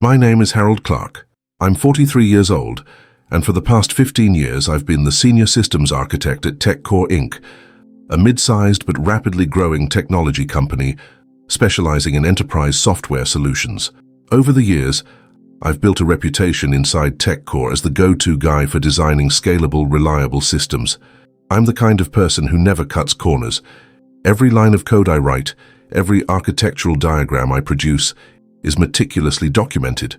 My name is Harold Clark. I'm 43 years old, and for the past 15 years I've been the Senior Systems Architect at TechCore Inc., a mid-sized but rapidly growing technology company specializing in enterprise software solutions. Over the years, I've built a reputation inside TechCore as the go-to guy for designing scalable, reliable systems. I'm the kind of person who never cuts corners. Every line of code I write, every architectural diagram I produce, is meticulously documented.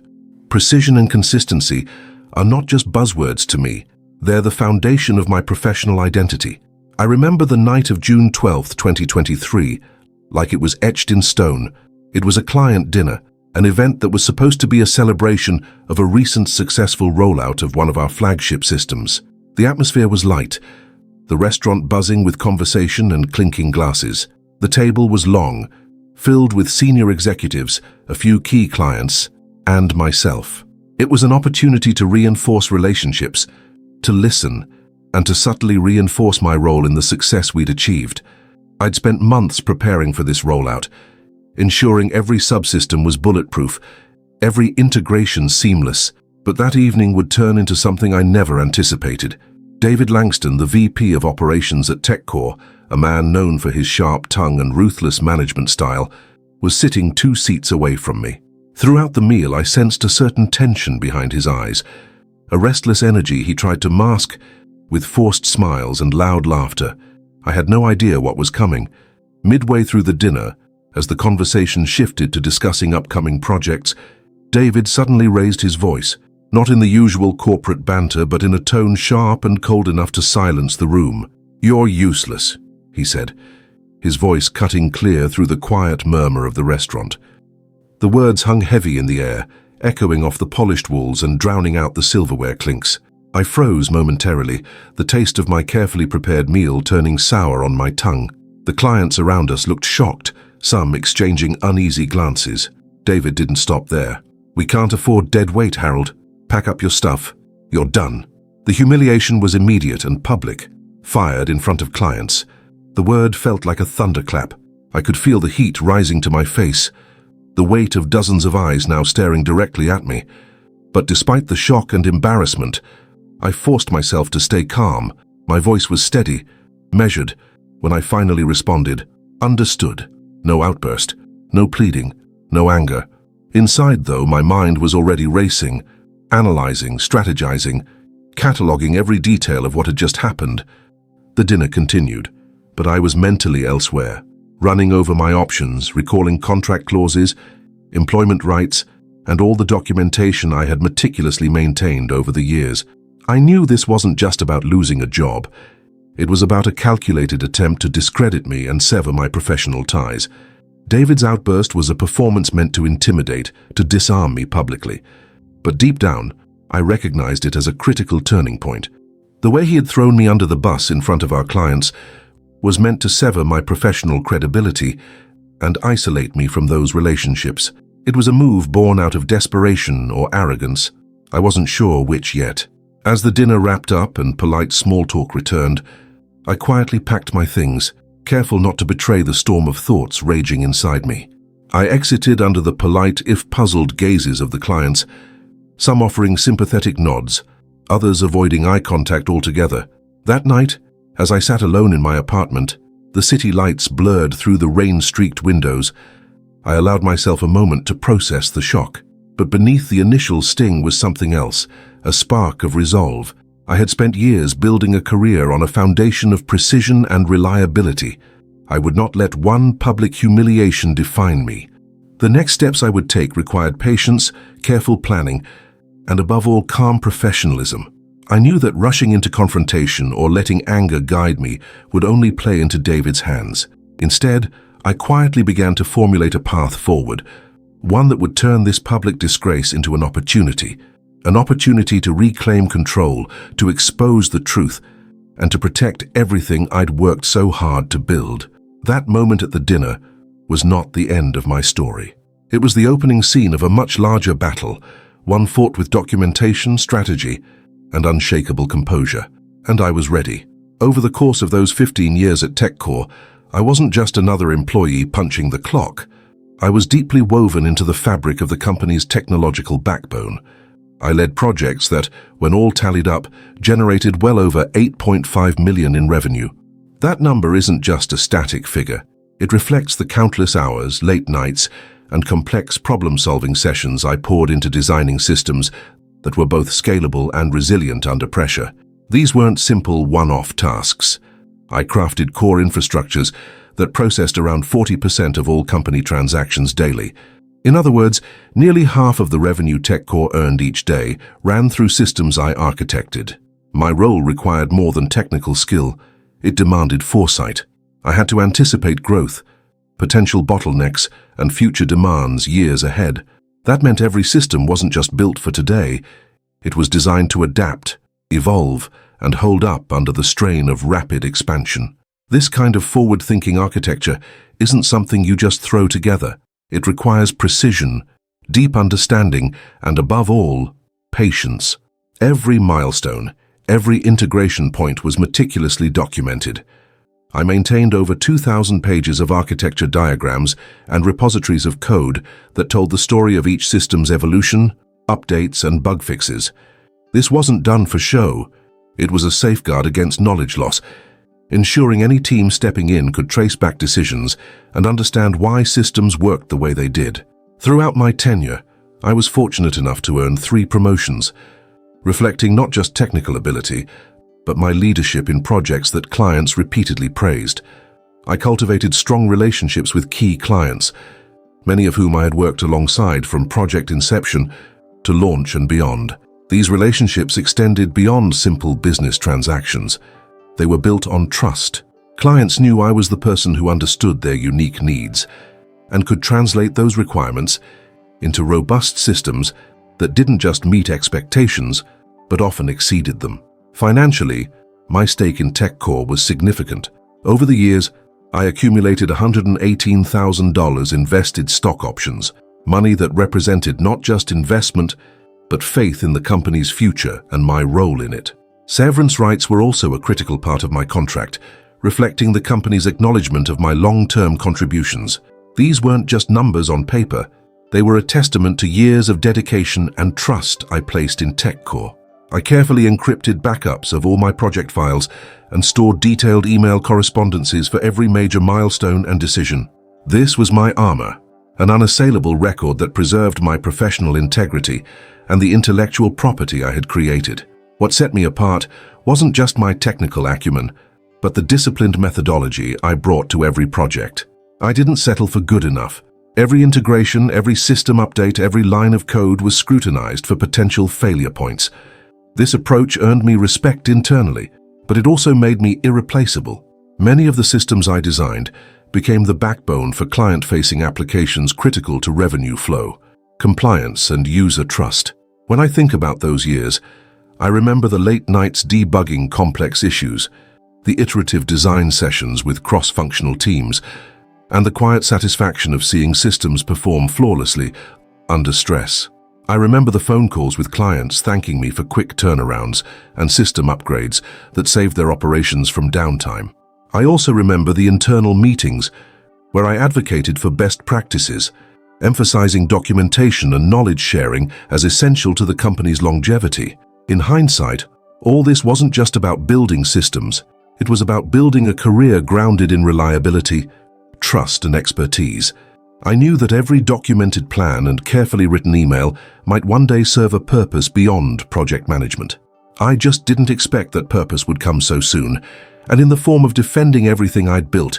Precision and consistency are not just buzzwords to me, they're the foundation of my professional identity. I remember the night of June 12, 2023, like it was etched in stone. It was a client dinner, an event that was supposed to be a celebration of a recent successful rollout of one of our flagship systems. The atmosphere was light, the restaurant buzzing with conversation and clinking glasses. The table was long, filled with senior executives, a few key clients, and myself. It was an opportunity to reinforce relationships, to listen, and to subtly reinforce my role in the success we'd achieved. I'd spent months preparing for this rollout, ensuring every subsystem was bulletproof, every integration seamless. But that evening would turn into something I never anticipated. David Langston, the VP of Operations at TechCore, a man known for his sharp tongue and ruthless management style, was sitting 2 seats away from me. Throughout the meal, I sensed a certain tension behind his eyes, a restless energy he tried to mask with forced smiles and loud laughter. I had no idea what was coming. Midway through the dinner, as the conversation shifted to discussing upcoming projects, David suddenly raised his voice, not in the usual corporate banter, but in a tone sharp and cold enough to silence the room. "You're useless," he said, his voice cutting clear through the quiet murmur of the restaurant. The words hung heavy in the air, echoing off the polished walls and drowning out the silverware clinks. I froze momentarily, the taste of my carefully prepared meal turning sour on my tongue. The clients around us looked shocked, some exchanging uneasy glances. David didn't stop there. "We can't afford dead weight, Harold. Pack up your stuff. You're done." The humiliation was immediate and public, fired in front of clients. The word felt like a thunderclap. I could feel the heat rising to my face, the weight of dozens of eyes now staring directly at me. But despite the shock and embarrassment, I forced myself to stay calm. My voice was steady, measured, when I finally responded. "Understood." No outburst, no pleading, no anger. Inside, though, my mind was already racing, analyzing, strategizing, cataloging every detail of what had just happened. The dinner continued, but I was mentally elsewhere, running over my options, recalling contract clauses, employment rights, and all the documentation I had meticulously maintained over the years. I knew this wasn't just about losing a job. It was about a calculated attempt to discredit me and sever my professional ties. David's outburst was a performance meant to intimidate, to disarm me publicly. But deep down, I recognized it as a critical turning point. The way he had thrown me under the bus in front of our clients was meant to sever my professional credibility and isolate me from those relationships. It was a move born out of desperation or arrogance. I wasn't sure which yet. As the dinner wrapped up and polite small talk returned, I quietly packed my things, careful not to betray the storm of thoughts raging inside me. I exited under the polite, if puzzled, gazes of the clients, some offering sympathetic nods, others avoiding eye contact altogether. That night, as I sat alone in my apartment, the city lights blurred through the rain-streaked windows, I allowed myself a moment to process the shock. But beneath the initial sting was something else, a spark of resolve. I had spent years building a career on a foundation of precision and reliability. I would not let one public humiliation define me. The next steps I would take required patience, careful planning, and above all, calm professionalism. I knew that rushing into confrontation or letting anger guide me would only play into David's hands. Instead, I quietly began to formulate a path forward, one that would turn this public disgrace into an opportunity to reclaim control, to expose the truth, and to protect everything I'd worked so hard to build. That moment at the dinner was not the end of my story. It was the opening scene of a much larger battle, one fought with documentation, strategy, and unshakable composure. And I was ready. Over the course of those 15 years at TechCore, I wasn't just another employee punching the clock. I was deeply woven into the fabric of the company's technological backbone. I led projects that, when all tallied up, generated well over 8.5 million in revenue. That number isn't just a static figure. It reflects the countless hours, late nights, and complex problem-solving sessions I poured into designing systems that were both scalable and resilient under pressure. These weren't simple one-off tasks. I crafted core infrastructures that processed around 40% of all company transactions daily. In other words, nearly half of the revenue TechCore earned each day ran through systems I architected. My role required more than technical skill. It demanded foresight. I had to anticipate growth, potential bottlenecks, and future demands years ahead. That meant every system wasn't just built for today. It was designed to adapt, evolve, and hold up under the strain of rapid expansion. This kind of forward-thinking architecture isn't something you just throw together. It requires precision, deep understanding, and above all, patience. Every milestone, every integration point was meticulously documented. I maintained over 2,000 pages of architecture diagrams and repositories of code that told the story of each system's evolution, updates, and bug fixes. This wasn't done for show. It was a safeguard against knowledge loss, ensuring any team stepping in could trace back decisions and understand why systems worked the way they did. Throughout my tenure, I was fortunate enough to earn 3 promotions, reflecting not just technical ability, but my leadership in projects that clients repeatedly praised. I cultivated strong relationships with key clients, many of whom I had worked alongside from project inception to launch and beyond. These relationships extended beyond simple business transactions. They were built on trust. Clients knew I was the person who understood their unique needs and could translate those requirements into robust systems that didn't just meet expectations, but often exceeded them. Financially, my stake in TechCore was significant. Over the years, I accumulated $118,000 in vested stock options, money that represented not just investment, but faith in the company's future and my role in it. Severance rights were also a critical part of my contract, reflecting the company's acknowledgement of my long-term contributions. These weren't just numbers on paper. They were a testament to years of dedication and trust I placed in TechCore. I carefully encrypted backups of all my project files and stored detailed email correspondences for every major milestone and decision. This was my armor, an unassailable record that preserved my professional integrity and the intellectual property I had created. What set me apart wasn't just my technical acumen, but the disciplined methodology I brought to every project. I didn't settle for good enough. Every integration, every system update, every line of code was scrutinized for potential failure points. This approach earned me respect internally, but it also made me irreplaceable. Many of the systems I designed became the backbone for client-facing applications critical to revenue flow, compliance, and user trust. When I think about those years, I remember the late nights debugging complex issues, the iterative design sessions with cross-functional teams, and the quiet satisfaction of seeing systems perform flawlessly under stress. I remember the phone calls with clients thanking me for quick turnarounds and system upgrades that saved their operations from downtime. I also remember the internal meetings where I advocated for best practices, emphasizing documentation and knowledge sharing as essential to the company's longevity. In hindsight, all this wasn't just about building systems. It was about building a career grounded in reliability, trust, and expertise. I knew that every documented plan and carefully written email might one day serve a purpose beyond project management. I just didn't expect that purpose would come so soon, and in the form of defending everything I'd built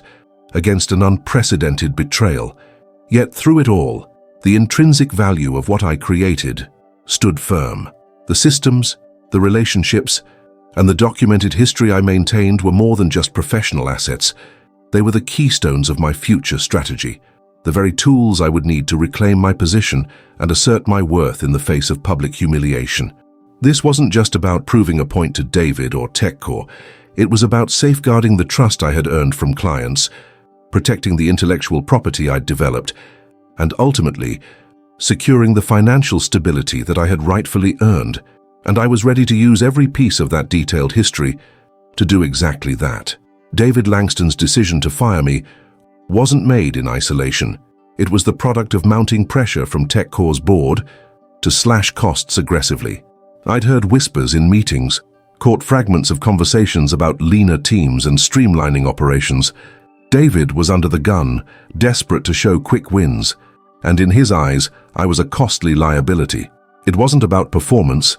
against an unprecedented betrayal. Yet through it all, the intrinsic value of what I created stood firm. The systems, the relationships, and the documented history I maintained were more than just professional assets. They were the keystones of my future strategy, the very tools I would need to reclaim my position and assert my worth in the face of public humiliation. This wasn't just about proving a point to David or TechCore. It was about safeguarding the trust I had earned from clients, protecting the intellectual property I'd developed, and ultimately, securing the financial stability that I had rightfully earned. And I was ready to use every piece of that detailed history to do exactly that. David Langston's decision to fire me wasn't made in isolation. It was the product of mounting pressure from TechCore's board to slash costs aggressively. I'd heard whispers in meetings, caught fragments of conversations about leaner teams and streamlining operations. David was under the gun, desperate to show quick wins, and in his eyes, I was a costly liability. It wasn't about performance,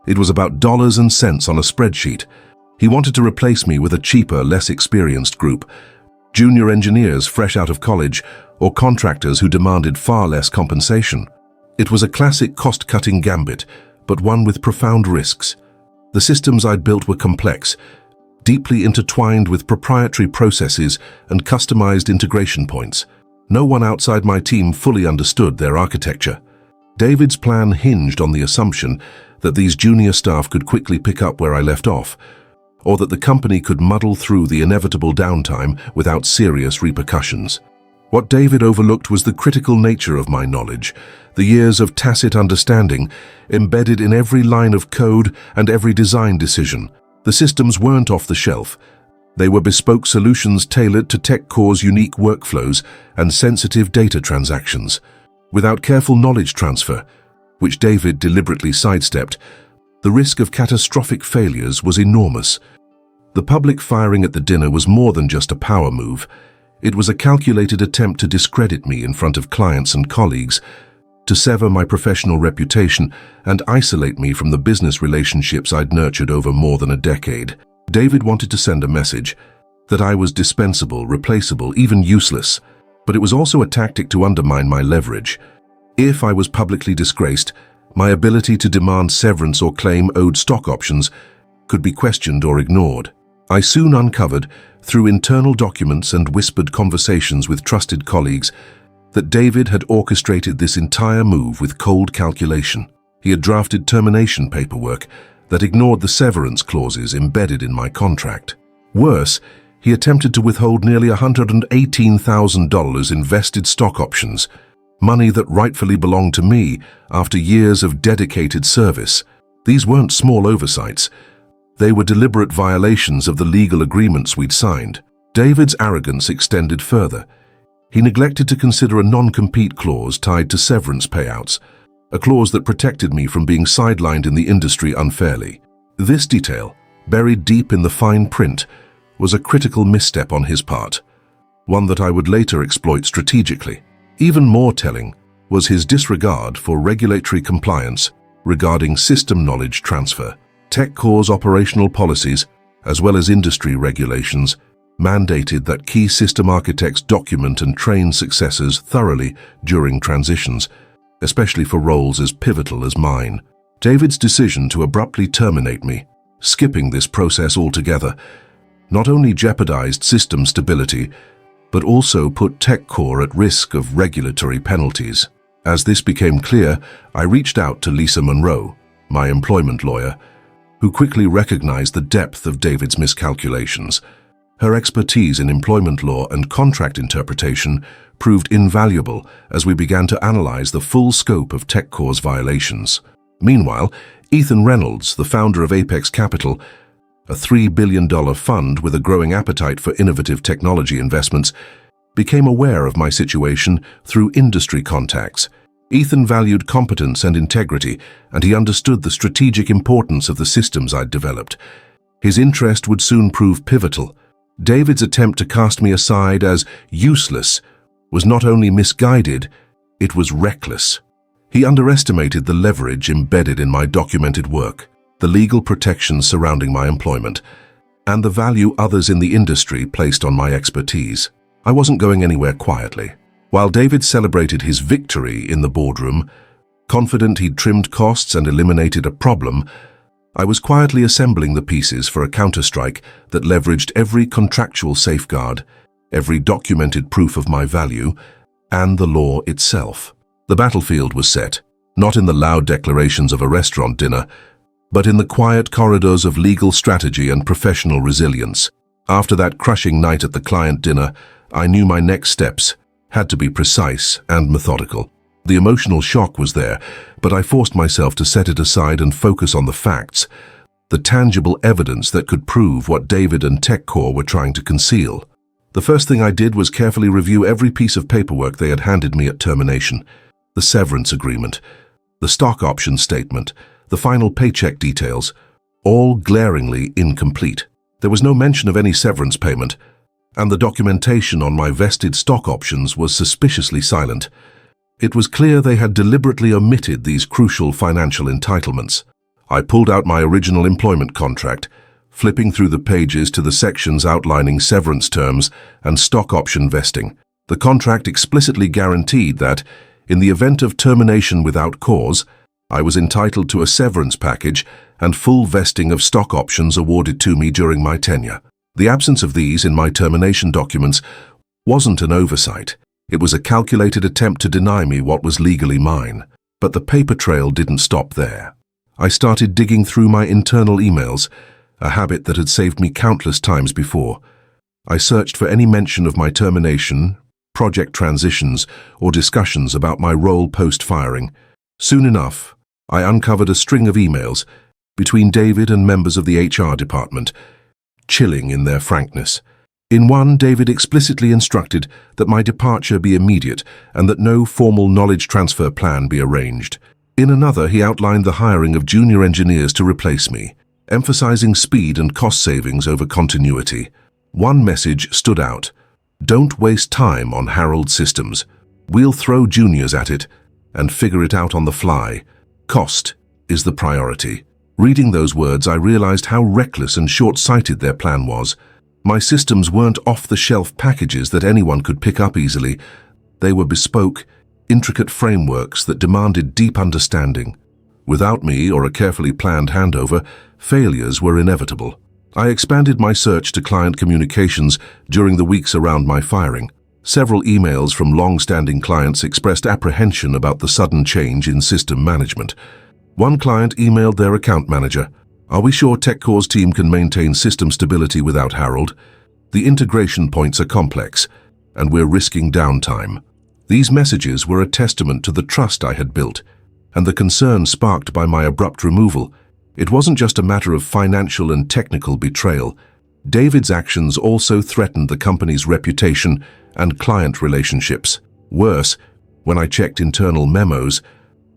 it was about dollars and cents on a spreadsheet. He wanted to replace me with a cheaper, less experienced group, junior engineers fresh out of college, or contractors who demanded far less compensation. It was a classic cost-cutting gambit, but one with profound risks. The systems I'd built were complex, deeply intertwined with proprietary processes and customized integration points. No one outside my team fully understood their architecture. David's plan hinged on the assumption that these junior staff could quickly pick up where I left off, or that the company could muddle through the inevitable downtime without serious repercussions. What David overlooked was the critical nature of my knowledge, the years of tacit understanding embedded in every line of code and every design decision. The systems weren't off the shelf. They were bespoke solutions tailored to TechCore's unique workflows and sensitive data transactions. Without careful knowledge transfer, which David deliberately sidestepped, the risk of catastrophic failures was enormous. The public firing at the dinner was more than just a power move. It was a calculated attempt to discredit me in front of clients and colleagues, to sever my professional reputation and isolate me from the business relationships I'd nurtured over more than a decade. David wanted to send a message that I was dispensable, replaceable, even useless, but it was also a tactic to undermine my leverage. If I was publicly disgraced, my ability to demand severance or claim owed stock options could be questioned or ignored. I soon uncovered, through internal documents and whispered conversations with trusted colleagues, that David had orchestrated this entire move with cold calculation. He had drafted termination paperwork that ignored the severance clauses embedded in my contract. Worse, he attempted to withhold nearly $118,000 in vested stock options, money that rightfully belonged to me after years of dedicated service. These weren't small oversights. They were deliberate violations of the legal agreements we'd signed. David's arrogance extended further. He neglected to consider a non-compete clause tied to severance payouts, a clause that protected me from being sidelined in the industry unfairly. This detail, buried deep in the fine print, was a critical misstep on his part, one that I would later exploit strategically. Even more telling was his disregard for regulatory compliance regarding system knowledge transfer. TechCore's operational policies, as well as industry regulations, mandated that key system architects document and train successors thoroughly during transitions, especially for roles as pivotal as mine. David's decision to abruptly terminate me, skipping this process altogether, not only jeopardized system stability, but also put TechCore at risk of regulatory penalties. As this became clear, I reached out to Lisa Monroe, my employment lawyer, who quickly recognized the depth of David's miscalculations. Her expertise in employment law and contract interpretation proved invaluable as we began to analyze the full scope of TechCore's violations. Meanwhile, Ethan Reynolds, the founder of Apex Capital, a $3 billion fund with a growing appetite for innovative technology investments, became aware of my situation through industry contacts. Ethan valued competence and integrity, and he understood the strategic importance of the systems I'd developed. His interest would soon prove pivotal. David's attempt to cast me aside as useless was not only misguided, it was reckless. He underestimated the leverage embedded in my documented work, the legal protections surrounding my employment, and the value others in the industry placed on my expertise. I wasn't going anywhere quietly. While David celebrated his victory in the boardroom, confident he'd trimmed costs and eliminated a problem, I was quietly assembling the pieces for a counterstrike that leveraged every contractual safeguard, every documented proof of my value, and the law itself. The battlefield was set, not in the loud declarations of a restaurant dinner, but in the quiet corridors of legal strategy and professional resilience. After that crushing night at the client dinner, I knew my next steps had to be precise and methodical. The emotional shock was there, but I forced myself to set it aside and focus on the facts, the tangible evidence that could prove what David and TechCore were trying to conceal. The first thing I did was carefully review every piece of paperwork they had handed me at termination. The severance agreement, the stock option statement, the final paycheck details, all glaringly incomplete. There was no mention of any severance payment, and the documentation on my vested stock options was suspiciously silent. It was clear they had deliberately omitted these crucial financial entitlements. I pulled out my original employment contract, flipping through the pages to the sections outlining severance terms and stock option vesting. The contract explicitly guaranteed that, in the event of termination without cause, I was entitled to a severance package and full vesting of stock options awarded to me during my tenure. The absence of these in my termination documents wasn't an oversight. It was a calculated attempt to deny me what was legally mine. But the paper trail didn't stop there. I started digging through my internal emails, a habit that had saved me countless times before. I searched for any mention of my termination, project transitions, or discussions about my role post-firing. Soon enough, I uncovered a string of emails between David and members of the HR department, chilling in their frankness. In one, David explicitly instructed that my departure be immediate and that no formal knowledge transfer plan be arranged. In another, he outlined the hiring of junior engineers to replace me, emphasizing speed and cost savings over continuity. One message stood out: don't waste time on Harold systems. We'll throw juniors at it and figure it out on the fly. Cost is the priority. Reading those words, I realized how reckless and short-sighted their plan was. My systems weren't off-the-shelf packages that anyone could pick up easily. They were bespoke, intricate frameworks that demanded deep understanding. Without me or a carefully planned handover, failures were inevitable. I expanded my search to client communications during the weeks around my firing. Several emails from long-standing clients expressed apprehension about the sudden change in system management. One client emailed their account manager, "Are we sure TechCore's team can maintain system stability without Harold? The integration points are complex, and we're risking downtime." These messages were a testament to the trust I had built, and the concern sparked by my abrupt removal. It wasn't just a matter of financial and technical betrayal. David's actions also threatened the company's reputation and client relationships. Worse, when I checked internal memos,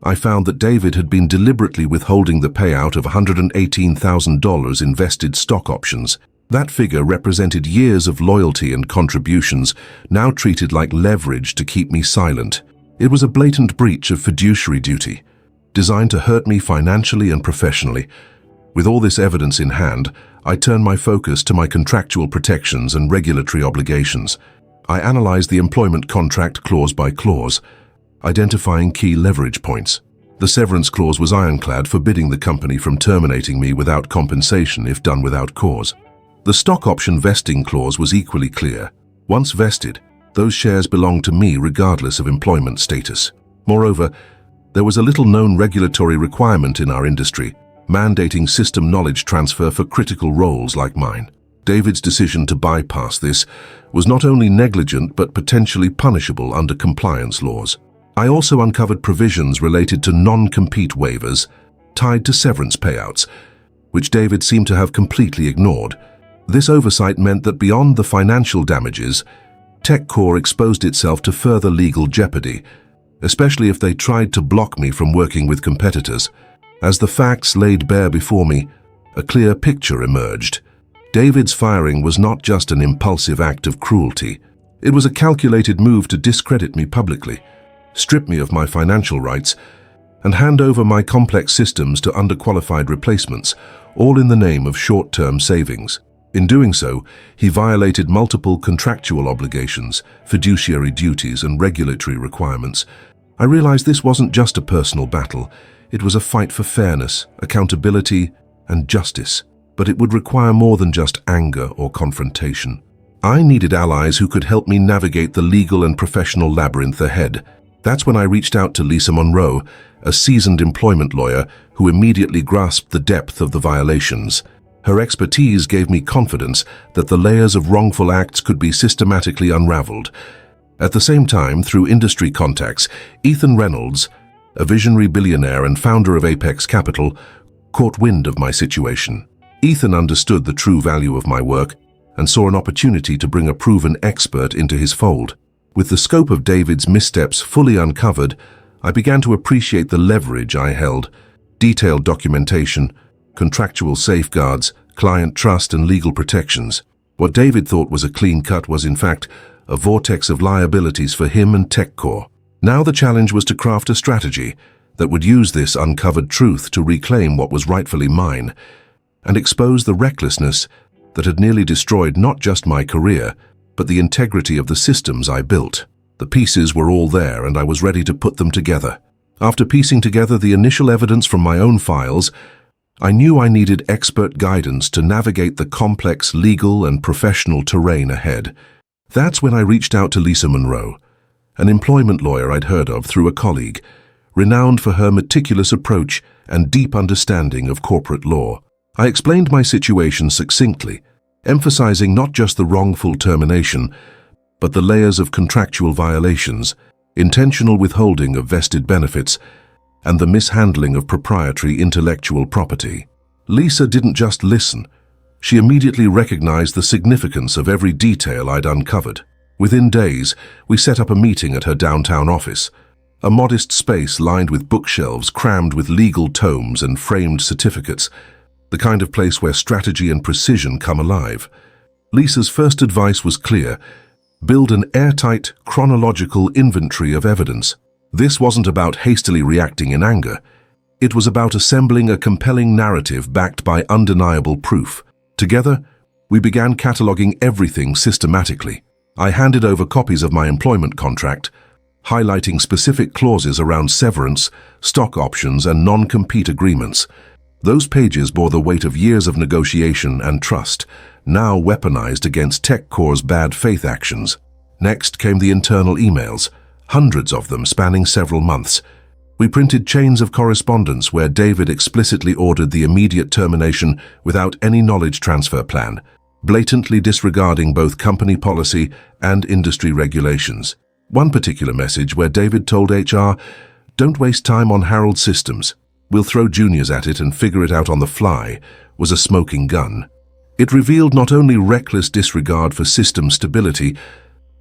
I found that David had been deliberately withholding the payout of $118,000 in vested stock options. That figure represented years of loyalty and contributions, now treated like leverage to keep me silent. It was a blatant breach of fiduciary duty, designed to hurt me financially and professionally. With all this evidence in hand, I turned my focus to my contractual protections and regulatory obligations. I analyzed the employment contract clause by clause, identifying key leverage points. The severance clause was ironclad, forbidding the company from terminating me without compensation if done without cause. The stock option vesting clause was equally clear. Once vested, those shares belonged to me regardless of employment status. Moreover, there was a little-known regulatory requirement in our industry, mandating system knowledge transfer for critical roles like mine. David's decision to bypass this was not only negligent but potentially punishable under compliance laws. I also uncovered provisions related to non-compete waivers tied to severance payouts, which David seemed to have completely ignored. This oversight meant that beyond the financial damages, TechCore exposed itself to further legal jeopardy, especially if they tried to block me from working with competitors. As the facts laid bare before me, a clear picture emerged. David's firing was not just an impulsive act of cruelty. It was a calculated move to discredit me publicly, strip me of my financial rights, and hand over my complex systems to underqualified replacements, all in the name of short-term savings. In doing so, he violated multiple contractual obligations, fiduciary duties, and regulatory requirements. I realized this wasn't just a personal battle. It was a fight for fairness, accountability, and justice. But it would require more than just anger or confrontation. I needed allies who could help me navigate the legal and professional labyrinth ahead. That's when I reached out to Lisa Monroe, a seasoned employment lawyer who immediately grasped the depth of the violations. Her expertise gave me confidence that the layers of wrongful acts could be systematically unraveled. At the same time, through industry contacts, Ethan Reynolds, a visionary billionaire and founder of Apex Capital, caught wind of my situation. Ethan understood the true value of my work and saw an opportunity to bring a proven expert into his fold. With the scope of David's missteps fully uncovered, I began to appreciate the leverage I held: detailed documentation, contractual safeguards, client trust, and legal protections. What David thought was a clean cut was, in fact, a vortex of liabilities for him and TechCore. Now the challenge was to craft a strategy that would use this uncovered truth to reclaim what was rightfully mine and expose the recklessness that had nearly destroyed not just my career, but the integrity of the systems I built. The pieces were all there, and I was ready to put them together. After piecing together the initial evidence from my own files, I knew I needed expert guidance to navigate the complex legal and professional terrain ahead. That's when I reached out to Lisa Monroe, an employment lawyer I'd heard of through a colleague, renowned for her meticulous approach and deep understanding of corporate law. I explained my situation succinctly, emphasizing not just the wrongful termination, but the layers of contractual violations, intentional withholding of vested benefits, and the mishandling of proprietary intellectual property. Lisa didn't just listen. She immediately recognized the significance of every detail I'd uncovered. Within days, we set up a meeting at her downtown office, a modest space lined with bookshelves crammed with legal tomes and framed certificates, the kind of place where strategy and precision come alive. Lisa's first advice was clear: build an airtight, chronological inventory of evidence. This wasn't about hastily reacting in anger. It was about assembling a compelling narrative backed by undeniable proof. Together, we began cataloging everything systematically. I handed over copies of my employment contract, highlighting specific clauses around severance, stock options, and non-compete agreements. Those pages bore the weight of years of negotiation and trust, now weaponized against TechCore's bad faith actions. Next came the internal emails, hundreds of them spanning several months. We printed chains of correspondence where David explicitly ordered the immediate termination without any knowledge transfer plan, blatantly disregarding both company policy and industry regulations. One particular message where David told HR, "Don't waste time on Harold's systems. We'll throw juniors at it and figure it out on the fly," was a smoking gun. It revealed not only reckless disregard for system stability,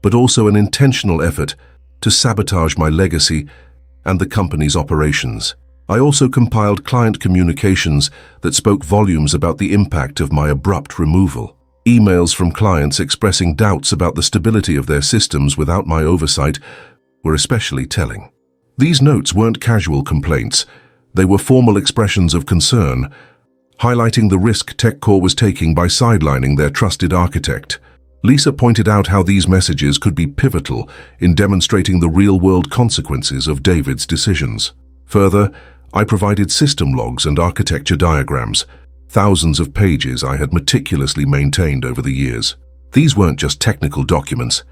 but also an intentional effort to sabotage my legacy and the company's operations. I also compiled client communications that spoke volumes about the impact of my abrupt removal. Emails from clients expressing doubts about the stability of their systems without my oversight were especially telling. These notes weren't casual complaints. They were formal expressions of concern, highlighting the risk TechCore was taking by sidelining their trusted architect. Lisa pointed out how these messages could be pivotal in demonstrating the real-world consequences of David's decisions. Further, I provided system logs and architecture diagrams, thousands of pages I had meticulously maintained over the years. These weren't just technical documents.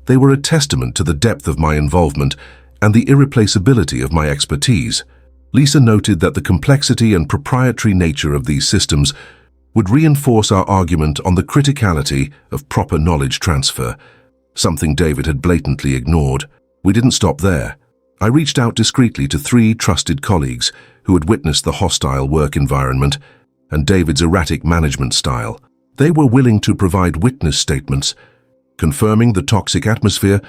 They were a testament to the depth of my involvement and the irreplaceability of my expertise. Lisa noted that the complexity and proprietary nature of these systems would reinforce our argument on the criticality of proper knowledge transfer, something David had blatantly ignored. We didn't stop there. I reached out discreetly to 3 trusted colleagues who had witnessed the hostile work environment and David's erratic management style. They were willing to provide witness statements, confirming the toxic atmosphere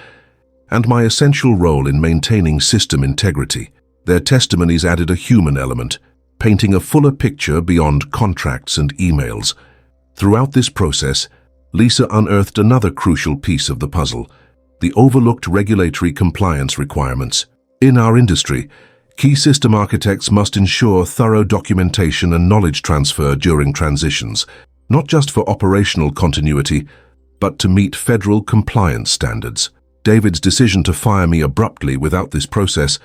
and my essential role in maintaining system integrity. Their testimonies added a human element, painting a fuller picture beyond contracts and emails. Throughout this process, Lisa unearthed another crucial piece of the puzzle: the overlooked regulatory compliance requirements. In our industry, key system architects must ensure thorough documentation and knowledge transfer during transitions, not just for operational continuity, but to meet federal compliance standards. David's decision to fire me abruptly without this process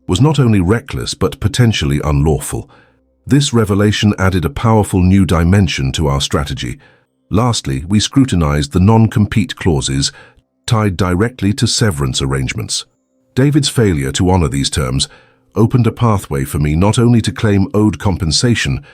was not only reckless but potentially unlawful. This revelation added a powerful new dimension to our strategy. Lastly, we scrutinized the non-compete clauses tied directly to severance arrangements. David's failure to honor these terms opened a pathway for me not only to claim owed compensation,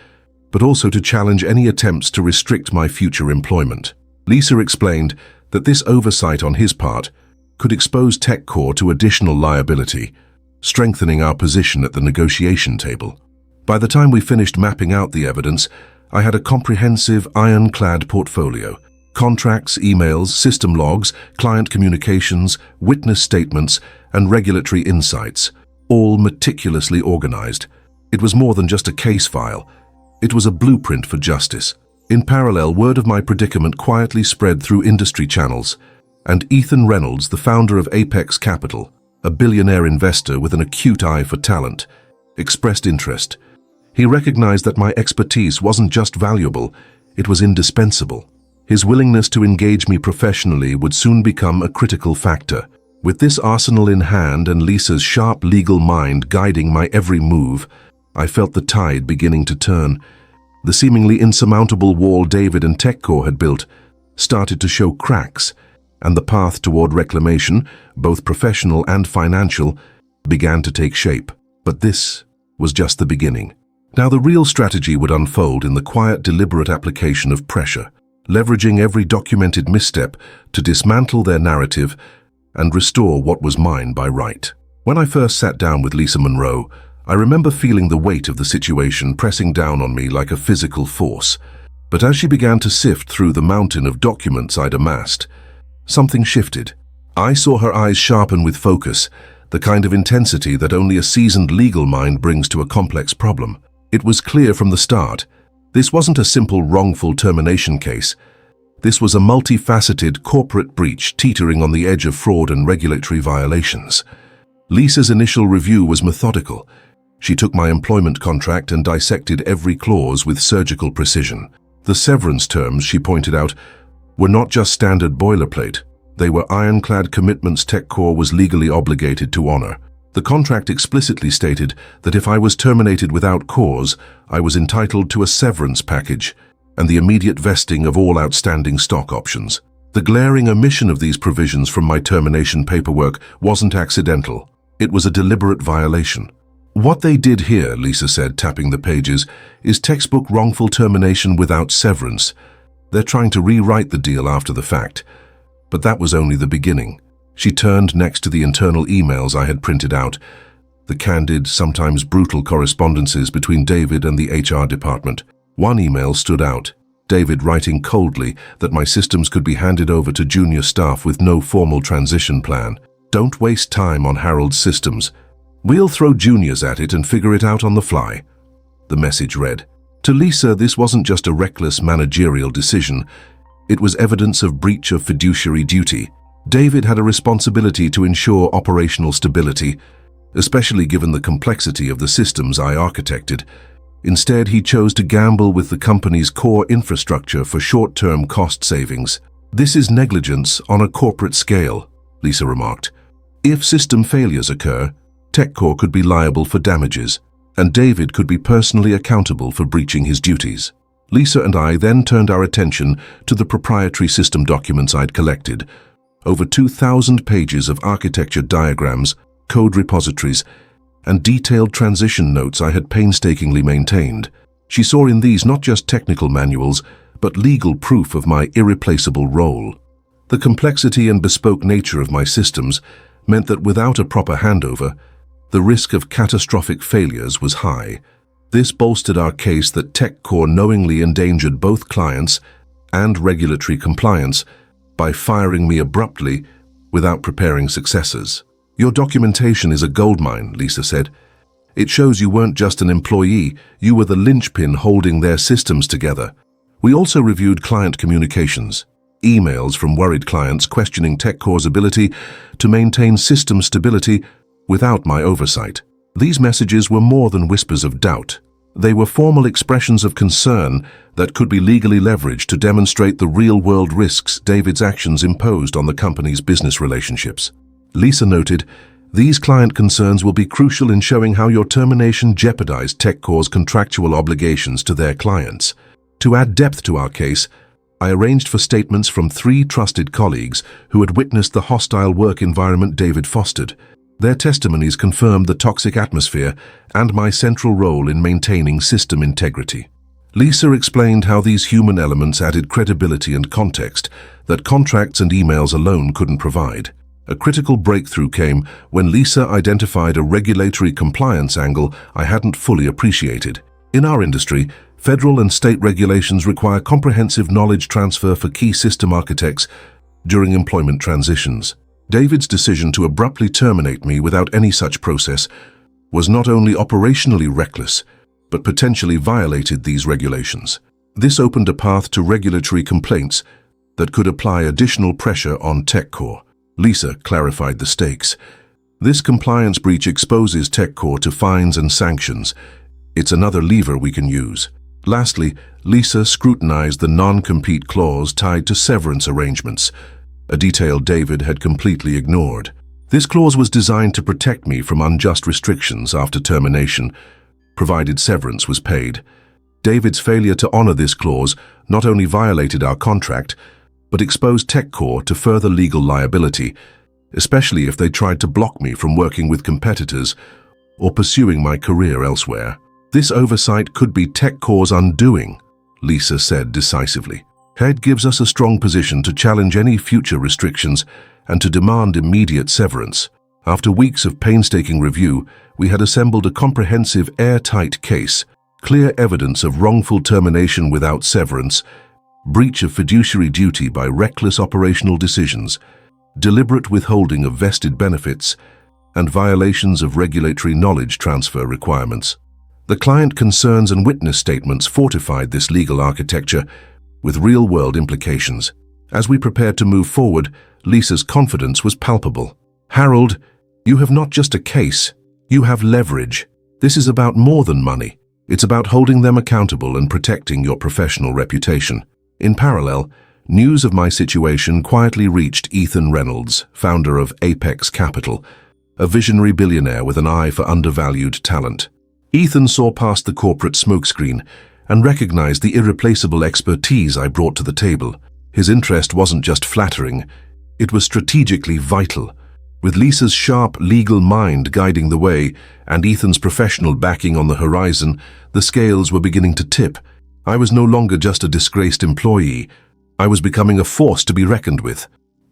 but also to challenge any attempts to restrict my future employment. Lisa explained that this oversight on his part could expose TechCore to additional liability, strengthening our position at the negotiation table. By the time we finished mapping out the evidence, I had a comprehensive, ironclad portfolio, Contracts, emails, system logs, client communications, witness statements, and regulatory insights, all meticulously organized. It was more than just a case file. It was a blueprint for justice. In parallel, word of my predicament quietly spread through industry channels, and Ethan Reynolds, the founder of Apex Capital, a billionaire investor with an acute eye for talent, expressed interest. He recognized that my expertise wasn't just valuable, it was indispensable. His willingness to engage me professionally would soon become a critical factor. With this arsenal in hand and Lisa's sharp legal mind guiding my every move, I felt the tide beginning to turn. The seemingly insurmountable wall David and TechCore had built started to show cracks, and the path toward reclamation, both professional and financial, began to take shape. But this was just the beginning. Now the real strategy would unfold in the quiet, deliberate application of pressure, leveraging every documented misstep to dismantle their narrative and restore what was mine by right. When I first sat down with Lisa Monroe, I remember feeling the weight of the situation pressing down on me like a physical force. But as she began to sift through the mountain of documents I'd amassed, something shifted. I saw her eyes sharpen with focus, the kind of intensity that only a seasoned legal mind brings to a complex problem. It was clear from the start. This wasn't a simple wrongful termination case. This was a multifaceted corporate breach teetering on the edge of fraud and regulatory violations. Lisa's initial review was methodical. She took my employment contract and dissected every clause with surgical precision. The severance terms, she pointed out, were not just standard boilerplate. They were ironclad commitments TechCore was legally obligated to honor. The contract explicitly stated that if I was terminated without cause, I was entitled to a severance package and the immediate vesting of all outstanding stock options. The glaring omission of these provisions from my termination paperwork wasn't accidental. It was a deliberate violation. What they did here, Lisa said, tapping the pages, is textbook wrongful termination without severance. They're trying to rewrite the deal after the fact. But that was only the beginning. She turned next to the internal emails I had printed out, the candid, sometimes brutal correspondences between David and the HR department. One email stood out, David writing coldly that my systems could be handed over to junior staff with no formal transition plan. Don't waste time on Harold's systems. We'll throw juniors at it and figure it out on the fly. The message read. To Lisa, this wasn't just a reckless managerial decision. It was evidence of breach of fiduciary duty. David had a responsibility to ensure operational stability, especially given the complexity of the systems I architected. Instead, he chose to gamble with the company's core infrastructure for short-term cost savings. This is negligence on a corporate scale, Lisa remarked. If system failures occur, TechCore could be liable for damages, and David could be personally accountable for breaching his duties. Lisa and I then turned our attention to the proprietary system documents I'd collected, over 2,000 pages of architecture diagrams, code repositories, and detailed transition notes I had painstakingly maintained. She saw in these not just technical manuals, but legal proof of my irreplaceable role. The complexity and bespoke nature of my systems meant that without a proper handover, the risk of catastrophic failures was high. This bolstered our case that TechCore knowingly endangered both clients and regulatory compliance by firing me abruptly without preparing successors. Your documentation is a goldmine, Lisa said. It shows you weren't just an employee, you were the linchpin holding their systems together. We also reviewed client communications, emails from worried clients questioning TechCore's ability to maintain system stability without my oversight. These messages were more than whispers of doubt. They were formal expressions of concern that could be legally leveraged to demonstrate the real-world risks David's actions imposed on the company's business relationships. Lisa noted, these client concerns will be crucial in showing how your termination jeopardized TechCore's contractual obligations to their clients. To add depth to our case, I arranged for statements from 3 trusted colleagues who had witnessed the hostile work environment David fostered. Their testimonies confirmed the toxic atmosphere and my central role in maintaining system integrity. Lisa explained how these human elements added credibility and context that contracts and emails alone couldn't provide. A critical breakthrough came when Lisa identified a regulatory compliance angle I hadn't fully appreciated. In our industry, federal and state regulations require comprehensive knowledge transfer for key system architects during employment transitions. David's decision to abruptly terminate me without any such process was not only operationally reckless, but potentially violated these regulations. This opened a path to regulatory complaints that could apply additional pressure on TechCore. Lisa clarified the stakes. This compliance breach exposes TechCore to fines and sanctions. It's another lever we can use. Lastly, Lisa scrutinized the non-compete clause tied to severance arrangements, a detail David had completely ignored. This clause was designed to protect me from unjust restrictions after termination, provided severance was paid. David's failure to honor this clause not only violated our contract, but exposed TechCore to further legal liability, especially if they tried to block me from working with competitors or pursuing my career elsewhere. This oversight could be TechCore's undoing, Lisa said decisively. Head gives us a strong position to challenge any future restrictions and to demand immediate severance. After weeks of painstaking review, we had assembled a comprehensive, airtight case, clear evidence of wrongful termination without severance, breach of fiduciary duty by reckless operational decisions, deliberate withholding of vested benefits, and violations of regulatory knowledge transfer requirements. The client concerns and witness statements fortified this legal architecture with real-world implications. As we prepared to move forward, Lisa's confidence was palpable. "Harold, you have not just a case, you have leverage. This is about more than money. It's about holding them accountable and protecting your professional reputation." In parallel, news of my situation quietly reached Ethan Reynolds, founder of Apex Capital, a visionary billionaire with an eye for undervalued talent. Ethan saw past the corporate smokescreen and recognized the irreplaceable expertise I brought to the table. His interest wasn't just flattering, it was strategically vital. With Lisa's sharp legal mind guiding the way and Ethan's professional backing on the horizon, the scales were beginning to tip. I was no longer just a disgraced employee. I was becoming a force to be reckoned with.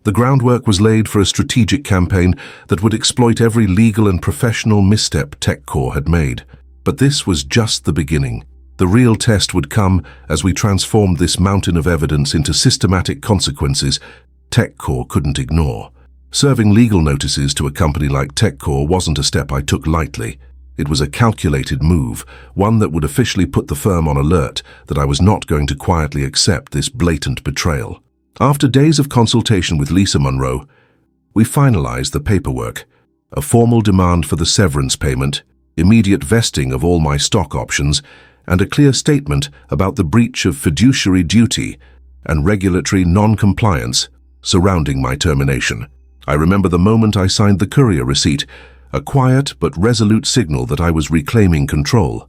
The groundwork was laid for a strategic campaign that would exploit every legal and professional misstep TechCore had made. But this was just the beginning. The real test would come as we transformed this mountain of evidence into systematic consequences TechCore couldn't ignore. Serving legal notices to a company like TechCore wasn't a step I took lightly. It was a calculated move, one that would officially put the firm on alert that I was not going to quietly accept this blatant betrayal. After days of consultation with Lisa Monroe, we finalized the paperwork, a formal demand for the severance payment, immediate vesting of all my stock options, and a clear statement about the breach of fiduciary duty and regulatory non-compliance surrounding my termination. I remember the moment I signed the courier receipt, a quiet but resolute signal that I was reclaiming control.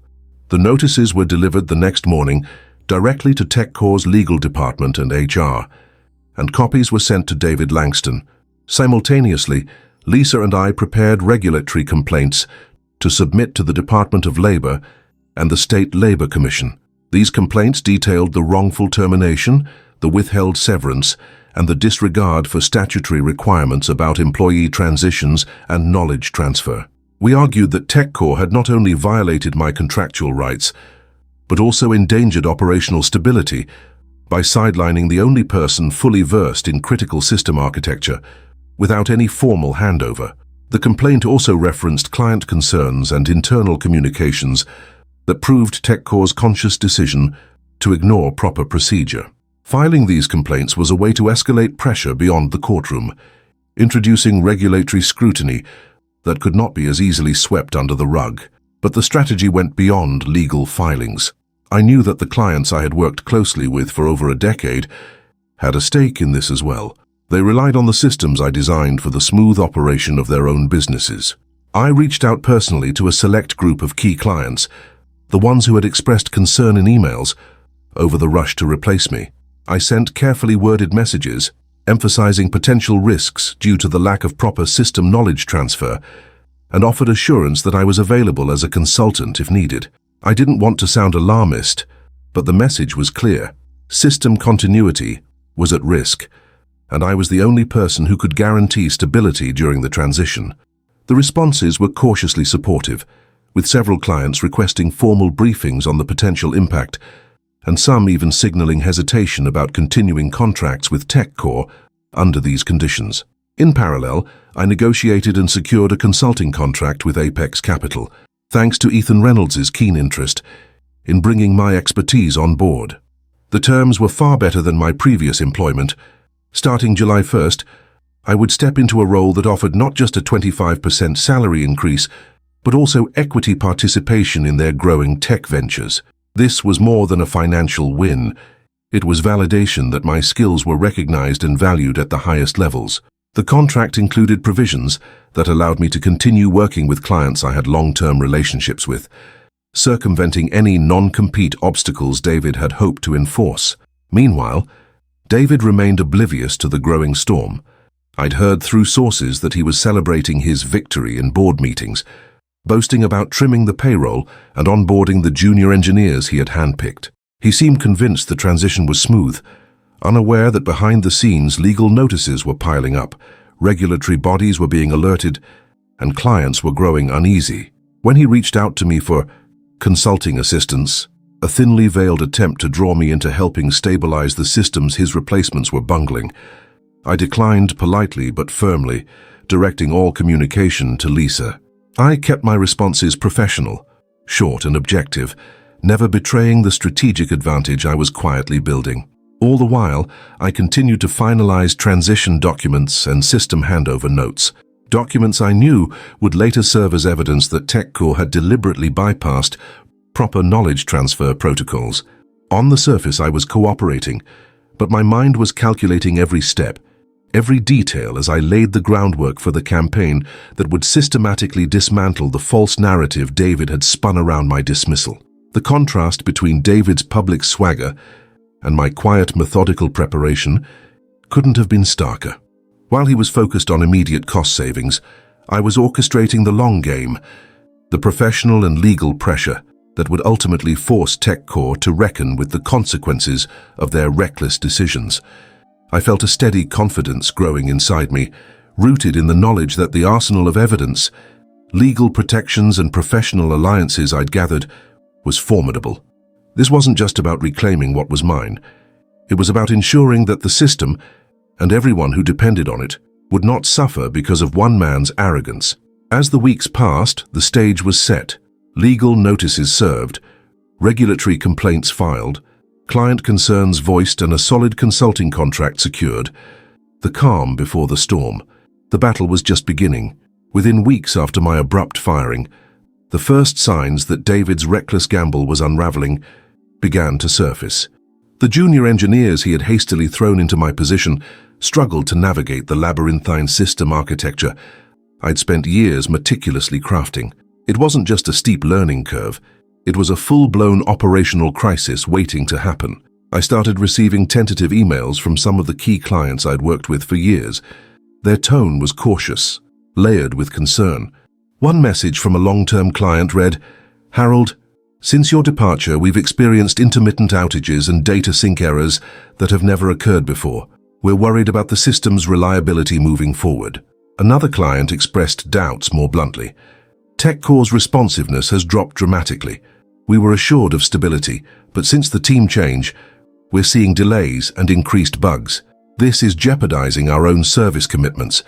The notices were delivered the next morning directly to TechCore's legal department and HR, and copies were sent to David Langston. Simultaneously, Lisa and I prepared regulatory complaints to submit to the Department of Labor and the State Labor Commission. These complaints detailed the wrongful termination, the withheld severance, and the disregard for statutory requirements about employee transitions and knowledge transfer. We argued that TechCore had not only violated my contractual rights, but also endangered operational stability by sidelining the only person fully versed in critical system architecture without any formal handover. The complaint also referenced client concerns and internal communications that proved TechCore's conscious decision to ignore proper procedure. Filing these complaints was a way to escalate pressure beyond the courtroom, introducing regulatory scrutiny that could not be as easily swept under the rug. But the strategy went beyond legal filings. I knew that the clients I had worked closely with for over a decade had a stake in this as well. They relied on the systems I designed for the smooth operation of their own businesses. I reached out personally to a select group of key clients, the ones who had expressed concern in emails over the rush to replace me. I sent carefully worded messages, emphasizing potential risks due to the lack of proper system knowledge transfer, and offered assurance that I was available as a consultant if needed. I didn't want to sound alarmist, but the message was clear. System continuity was at risk, and I was the only person who could guarantee stability during the transition. The responses were cautiously supportive, with several clients requesting formal briefings on the potential impact, and some even signaling hesitation about continuing contracts with TechCore under these conditions. In parallel, I negotiated and secured a consulting contract with Apex Capital, thanks to Ethan Reynolds' keen interest in bringing my expertise on board. The terms were far better than my previous employment. Starting July 1st, I would step into a role that offered not just a 25% salary increase, but also equity participation in their growing tech ventures. This was more than a financial win. It was validation that my skills were recognized and valued at the highest levels. The contract included provisions that allowed me to continue working with clients I had long-term relationships with, circumventing any non-compete obstacles David had hoped to enforce. Meanwhile, David remained oblivious to the growing storm. I'd heard through sources that he was celebrating his victory in board meetings, boasting about trimming the payroll and onboarding the junior engineers he had handpicked. He seemed convinced the transition was smooth, unaware that behind the scenes legal notices were piling up, regulatory bodies were being alerted, and clients were growing uneasy. When he reached out to me for consulting assistance, a thinly veiled attempt to draw me into helping stabilize the systems his replacements were bungling, I declined politely but firmly, directing all communication to Lisa. I kept my responses professional, short and objective, never betraying the strategic advantage I was quietly building. All the while, I continued to finalize transition documents and system handover notes, documents I knew would later serve as evidence that TechCore had deliberately bypassed proper knowledge transfer protocols. On the surface, I was cooperating, but my mind was calculating every step, every detail as I laid the groundwork for the campaign that would systematically dismantle the false narrative David had spun around my dismissal. The contrast between David's public swagger and my quiet, methodical preparation couldn't have been starker. While he was focused on immediate cost savings, I was orchestrating the long game, the professional and legal pressure that would ultimately force TechCore to reckon with the consequences of their reckless decisions. I felt a steady confidence growing inside me, rooted in the knowledge that the arsenal of evidence, legal protections and professional alliances I'd gathered was formidable. This wasn't just about reclaiming what was mine. It was about ensuring that the system, and everyone who depended on it, would not suffer because of one man's arrogance. As the weeks passed, the stage was set, legal notices served, regulatory complaints filed, client concerns voiced and a solid consulting contract secured. The calm before the storm. The battle was just beginning. Within weeks after my abrupt firing, the first signs that David's reckless gamble was unraveling began to surface. The junior engineers he had hastily thrown into my position struggled to navigate the labyrinthine system architecture I'd spent years meticulously crafting. It wasn't just a steep learning curve. It was a full-blown operational crisis waiting to happen. I started receiving tentative emails from some of the key clients I'd worked with for years. Their tone was cautious, layered with concern. One message from a long-term client read, "Harold, since your departure, we've experienced intermittent outages and data sync errors that have never occurred before. We're worried about the system's reliability moving forward." Another client expressed doubts more bluntly. TechCore's responsiveness has dropped dramatically. We were assured of stability, but since the team change, we're seeing delays and increased bugs. This is jeopardizing our own service commitments.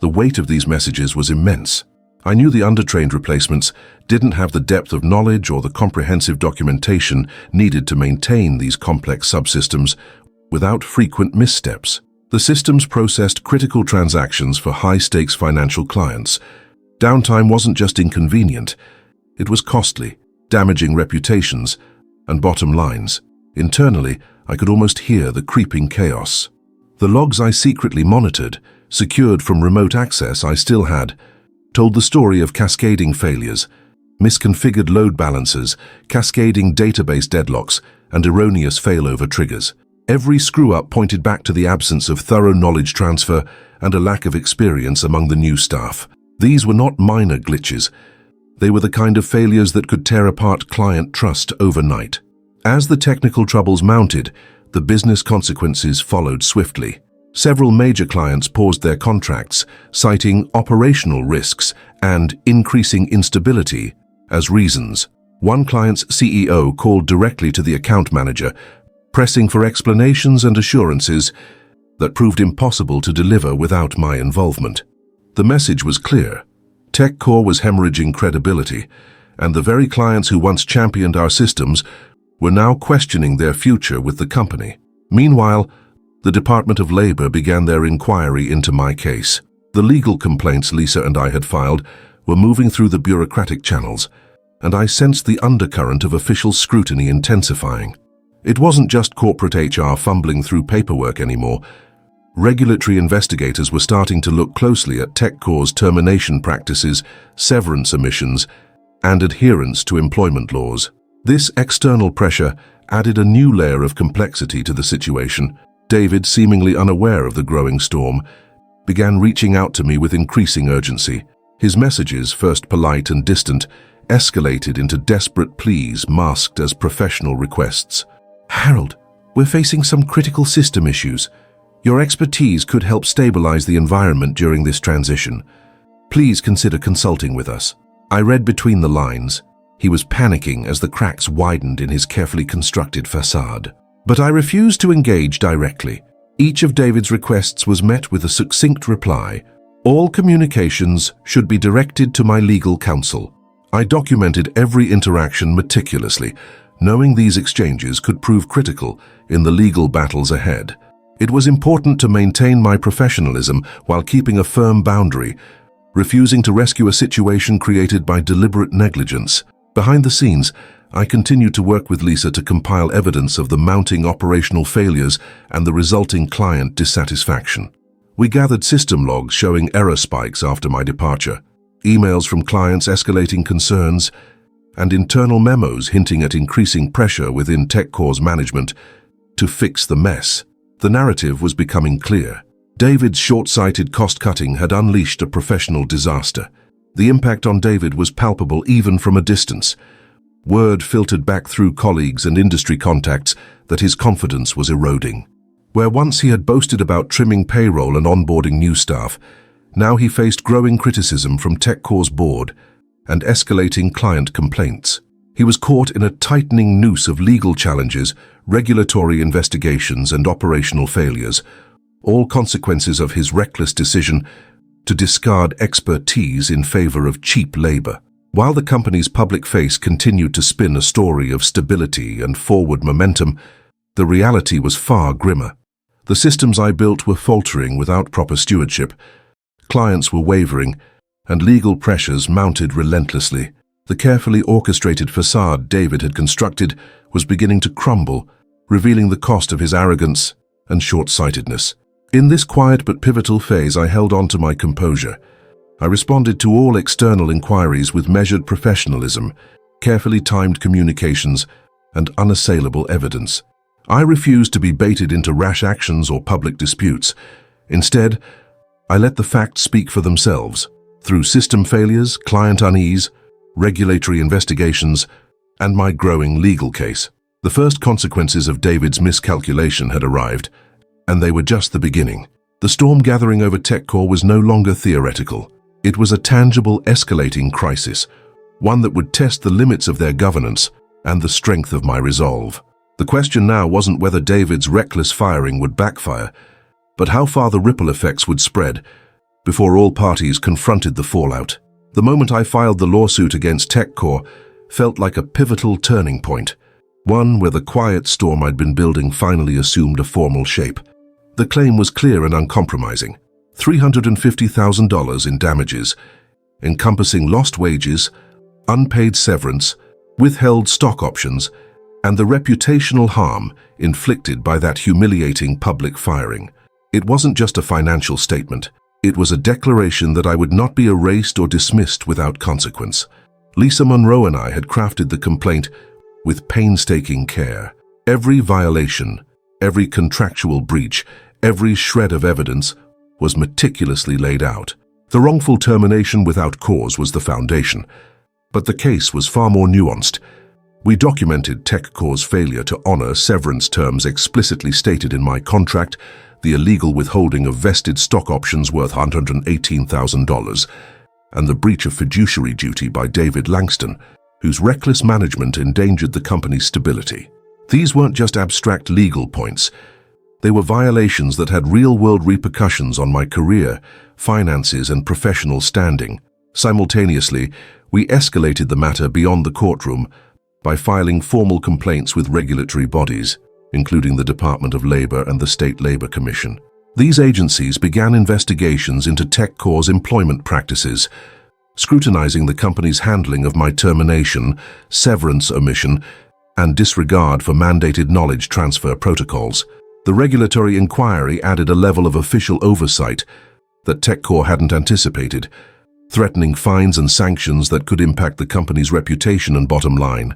The weight of these messages was immense. I knew the undertrained replacements didn't have the depth of knowledge or the comprehensive documentation needed to maintain these complex subsystems without frequent missteps. The systems processed critical transactions for high-stakes financial clients. Downtime wasn't just inconvenient, it was costly, damaging reputations and bottom lines. Internally, I could almost hear the creeping chaos. The logs I secretly monitored, secured from remote access I still had, told the story of cascading failures, misconfigured load balancers, cascading database deadlocks, and erroneous failover triggers. Every screw-up pointed back to the absence of thorough knowledge transfer and a lack of experience among the new staff. These were not minor glitches. They were the kind of failures that could tear apart client trust overnight. As the technical troubles mounted, the business consequences followed swiftly. Several major clients paused their contracts, citing operational risks and increasing instability as reasons. One client's CEO called directly to the account manager, pressing for explanations and assurances that proved impossible to deliver without my involvement. The message was clear. TechCore was hemorrhaging credibility, and the very clients who once championed our systems were now questioning their future with the company. Meanwhile, the Department of Labor began their inquiry into my case. The legal complaints Lisa and I had filed were moving through the bureaucratic channels, and I sensed the undercurrent of official scrutiny intensifying. It wasn't just corporate HR fumbling through paperwork anymore. Regulatory investigators were starting to look closely at TechCore's termination practices, severance omissions, and adherence to employment laws. This external pressure added a new layer of complexity to the situation. David, seemingly unaware of the growing storm, began reaching out to me with increasing urgency. His messages, first polite and distant, escalated into desperate pleas masked as professional requests. "Harold, we're facing some critical system issues. Your expertise could help stabilize the environment during this transition. Please consider consulting with us." I read between the lines. He was panicking as the cracks widened in his carefully constructed facade. But I refused to engage directly. Each of David's requests was met with a succinct reply. All communications should be directed to my legal counsel. I documented every interaction meticulously, knowing these exchanges could prove critical in the legal battles ahead. It was important to maintain my professionalism while keeping a firm boundary, refusing to rescue a situation created by deliberate negligence. Behind the scenes, I continued to work with Lisa to compile evidence of the mounting operational failures and the resulting client dissatisfaction. We gathered system logs showing error spikes after my departure, emails from clients escalating concerns, and internal memos hinting at increasing pressure within TechCore's management to fix the mess. The narrative was becoming clear. David's short-sighted cost-cutting had unleashed a professional disaster. The impact on David was palpable even from a distance. Word filtered back through colleagues and industry contacts that his confidence was eroding. Where once he had boasted about trimming payroll and onboarding new staff, now he faced growing criticism from TechCore's board and escalating client complaints. He was caught in a tightening noose of legal challenges, regulatory investigations, and operational failures, all consequences of his reckless decision to discard expertise in favor of cheap labor. While the company's public face continued to spin a story of stability and forward momentum, the reality was far grimmer. The systems I built were faltering without proper stewardship, clients were wavering, and legal pressures mounted relentlessly. The carefully orchestrated facade David had constructed was beginning to crumble, revealing the cost of his arrogance and short-sightedness. In this quiet but pivotal phase, I held on to my composure. I responded to all external inquiries with measured professionalism, carefully timed communications, and unassailable evidence. I refused to be baited into rash actions or public disputes. Instead, I let the facts speak for themselves, through system failures, client unease, regulatory investigations, and my growing legal case. The first consequences of David's miscalculation had arrived, and they were just the beginning. The storm gathering over TechCore was no longer theoretical. It was a tangible, escalating crisis, one that would test the limits of their governance and the strength of my resolve. The question now wasn't whether David's reckless firing would backfire, but how far the ripple effects would spread before all parties confronted the fallout. The moment I filed the lawsuit against TechCore felt like a pivotal turning point, one where the quiet storm I'd been building finally assumed a formal shape. The claim was clear and uncompromising: $350,000 in damages, encompassing lost wages, unpaid severance, withheld stock options, and the reputational harm inflicted by that humiliating public firing. It wasn't just a financial statement. It was a declaration that I would not be erased or dismissed without consequence. Lisa Monroe and I had crafted the complaint with painstaking care. Every violation, every contractual breach, every shred of evidence was meticulously laid out. The wrongful termination without cause was the foundation, but the case was far more nuanced. We documented TechCore's failure to honor severance terms explicitly stated in my contract, the illegal withholding of vested stock options worth $118,000, and the breach of fiduciary duty by David Langston, whose reckless management endangered the company's stability. These weren't just abstract legal points. They were violations that had real-world repercussions on my career, finances, and professional standing. Simultaneously, we escalated the matter beyond the courtroom by filing formal complaints with regulatory bodies, including the Department of Labor and the State Labor Commission. These agencies began investigations into TechCore's employment practices, scrutinizing the company's handling of my termination, severance omission, and disregard for mandated knowledge transfer protocols. The regulatory inquiry added a level of official oversight that TechCore hadn't anticipated, threatening fines and sanctions that could impact the company's reputation and bottom line.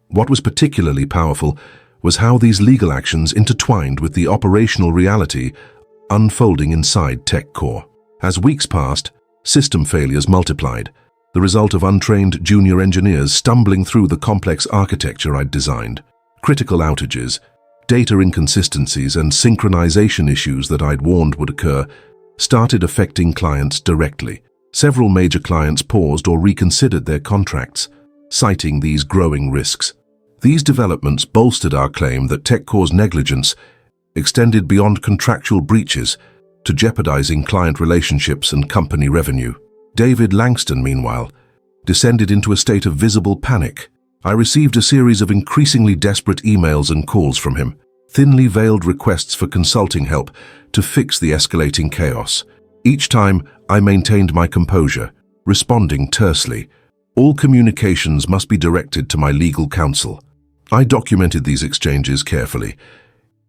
What was particularly powerful was how these legal actions intertwined with the operational reality unfolding inside TechCore. As weeks passed, system failures multiplied, the result of untrained junior engineers stumbling through the complex architecture I'd designed. Critical outages, data inconsistencies, and synchronization issues that I'd warned would occur started affecting clients directly. Several major clients paused or reconsidered their contracts, citing these growing risks. These developments bolstered our claim that TechCore's negligence extended beyond contractual breaches to jeopardizing client relationships and company revenue. David Langston, meanwhile, descended into a state of visible panic. I received a series of increasingly desperate emails and calls from him, thinly veiled requests for consulting help to fix the escalating chaos. Each time, I maintained my composure, responding tersely. All communications must be directed to my legal counsel. I documented these exchanges carefully,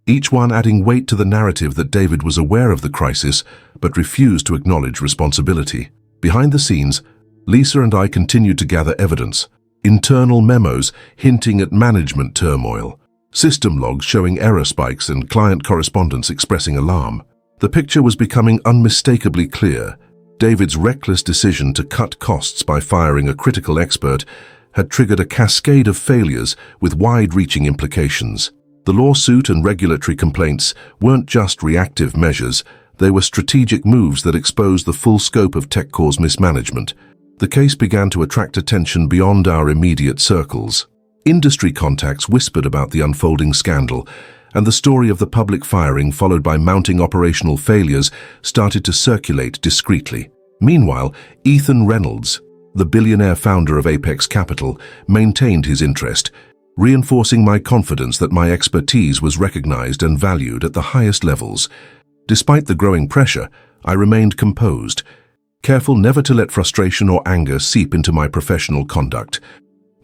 each one adding weight to the narrative that David was aware of the crisis but refused to acknowledge responsibility. Behind the scenes, Lisa and I continued to gather evidence, internal memos hinting at management turmoil, system logs showing error spikes, and client correspondence expressing alarm. The picture was becoming unmistakably clear. David's reckless decision to cut costs by firing a critical expert had triggered a cascade of failures with wide-reaching implications. The lawsuit and regulatory complaints weren't just reactive measures, they were strategic moves that exposed the full scope of TechCore's mismanagement. The case began to attract attention beyond our immediate circles. Industry contacts whispered about the unfolding scandal, and the story of the public firing followed by mounting operational failures started to circulate discreetly. Meanwhile, Ethan Reynolds, the billionaire founder of Apex Capital, maintained his interest, reinforcing my confidence that my expertise was recognized and valued at the highest levels. Despite the growing pressure, I remained composed, careful never to let frustration or anger seep into my professional conduct.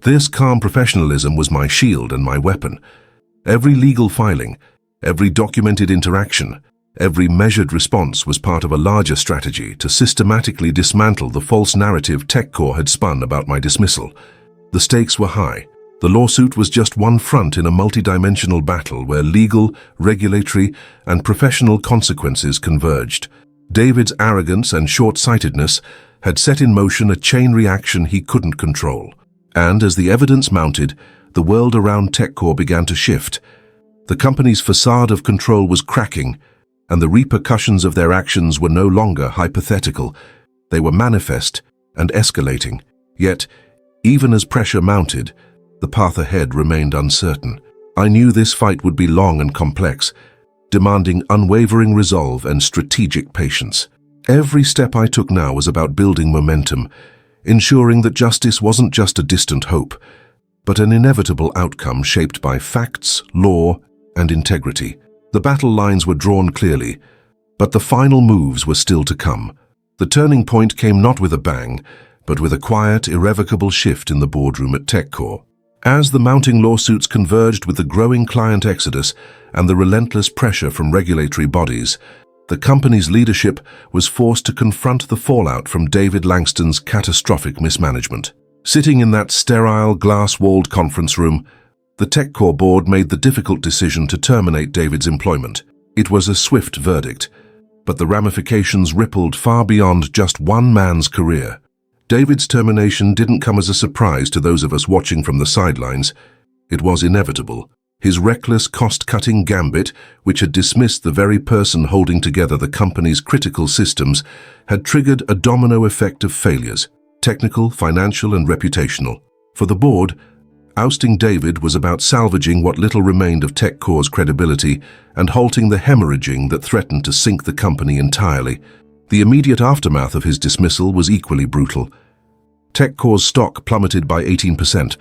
This calm professionalism was my shield and my weapon. Every legal filing, every documented interaction, every measured response was part of a larger strategy to systematically dismantle the false narrative TechCore had spun about my dismissal. The stakes were high. The lawsuit was just one front in a multidimensional battle where legal, regulatory, and professional consequences converged. David's arrogance and short-sightedness had set in motion a chain reaction he couldn't control. And as the evidence mounted, the world around TechCore began to shift. The company's facade of control was cracking, and the repercussions of their actions were no longer hypothetical. They were manifest and escalating. Yet, even as pressure mounted, the path ahead remained uncertain. I knew this fight would be long and complex, demanding unwavering resolve and strategic patience. Every step I took now was about building momentum, ensuring that justice wasn't just a distant hope, but an inevitable outcome shaped by facts, law, and integrity. The battle lines were drawn clearly, but the final moves were still to come. The turning point came not with a bang, but with a quiet, irrevocable shift in the boardroom at TechCore. As the mounting lawsuits converged with the growing client exodus and the relentless pressure from regulatory bodies, the company's leadership was forced to confront the fallout from David Langston's catastrophic mismanagement. Sitting in that sterile, glass-walled conference room, the TechCore board made the difficult decision to terminate David's employment. It was a swift verdict, but the ramifications rippled far beyond just one man's career. David's termination didn't come as a surprise to those of us watching from the sidelines. It was inevitable. His reckless cost-cutting gambit, which had dismissed the very person holding together the company's critical systems, had triggered a domino effect of failures, technical, financial, and reputational. For the board, ousting David was about salvaging what little remained of TechCore's credibility and halting the hemorrhaging that threatened to sink the company entirely. The immediate aftermath of his dismissal was equally brutal. TechCore's stock plummeted by 18%,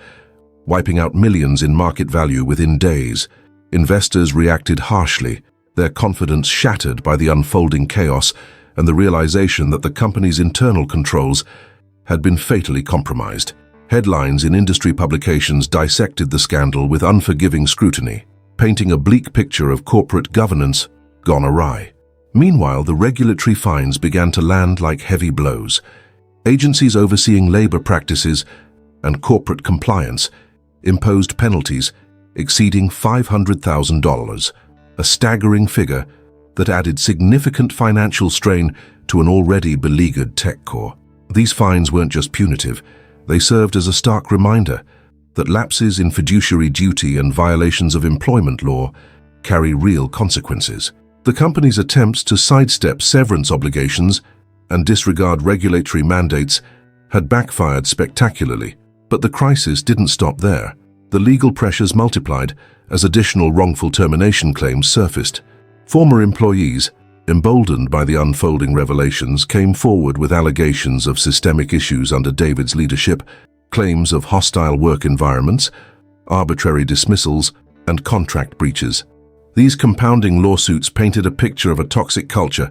wiping out millions in market value within days. Investors reacted harshly, their confidence shattered by the unfolding chaos and the realization that the company's internal controls had been fatally compromised. Headlines in industry publications dissected the scandal with unforgiving scrutiny, painting a bleak picture of corporate governance gone awry. Meanwhile, the regulatory fines began to land like heavy blows. Agencies overseeing labor practices and corporate compliance imposed penalties exceeding $500,000, a staggering figure that added significant financial strain to an already beleaguered TechCore. These fines weren't just punitive, they served as a stark reminder that lapses in fiduciary duty and violations of employment law carry real consequences. The company's attempts to sidestep severance obligations and disregard regulatory mandates had backfired spectacularly, but the crisis didn't stop there. The legal pressures multiplied as additional wrongful termination claims surfaced. Former employees, emboldened by the unfolding revelations, came forward with allegations of systemic issues under David's leadership, claims of hostile work environments, arbitrary dismissals, and contract breaches. These compounding lawsuits painted a picture of a toxic culture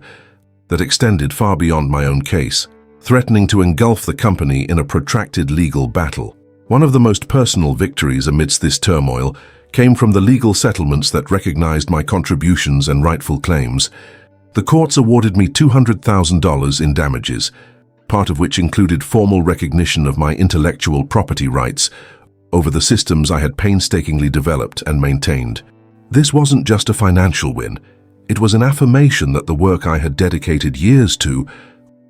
that extended far beyond my own case, threatening to engulf the company in a protracted legal battle. One of the most personal victories amidst this turmoil came from the legal settlements that recognized my contributions and rightful claims. The courts awarded me $200,000 in damages, part of which included formal recognition of my intellectual property rights over the systems I had painstakingly developed and maintained. This wasn't just a financial win, it was an affirmation that the work I had dedicated years to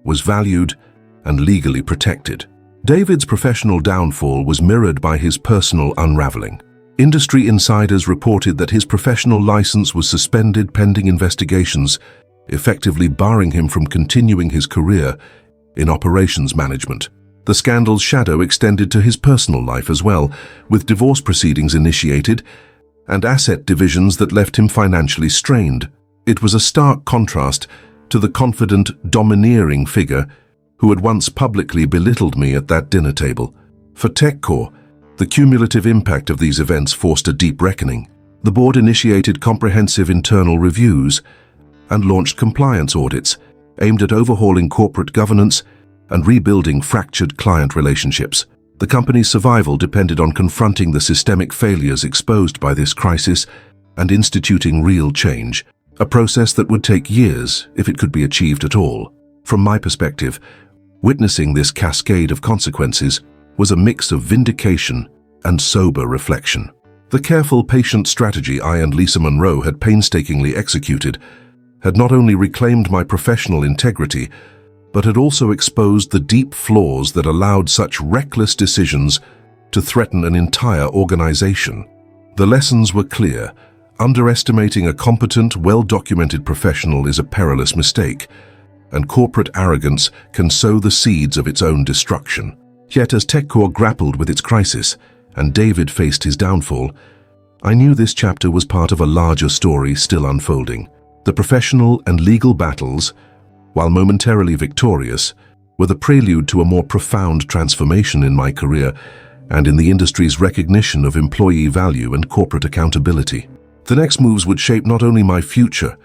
was valued and legally protected. David's professional downfall was mirrored by his personal unraveling. Industry insiders reported that his professional license was suspended pending investigations, effectively barring him from continuing his career in operations management. The scandal's shadow extended to his personal life as well, with divorce proceedings initiated and asset divisions that left him financially strained. It was a stark contrast to the confident, domineering figure who had once publicly belittled me at that dinner table. For TechCore, the cumulative impact of these events forced a deep reckoning. The board initiated comprehensive internal reviews and launched compliance audits aimed at overhauling corporate governance and rebuilding fractured client relationships. The company's survival depended on confronting the systemic failures exposed by this crisis and instituting real change, a process that would take years if it could be achieved at all. From my perspective, witnessing this cascade of consequences was a mix of vindication and sober reflection. The careful, patient strategy I and Lisa Monroe had painstakingly executed had not only reclaimed my professional integrity, but had also exposed the deep flaws that allowed such reckless decisions to threaten an entire organization. The lessons were clear. Underestimating a competent, well-documented professional is a perilous mistake, and corporate arrogance can sow the seeds of its own destruction. Yet as TechCore grappled with its crisis and David faced his downfall, I knew this chapter was part of a larger story still unfolding. The professional and legal battles, while momentarily victorious, were the prelude to a more profound transformation in my career and in the industry's recognition of employee value and corporate accountability. The next moves would shape not only my future,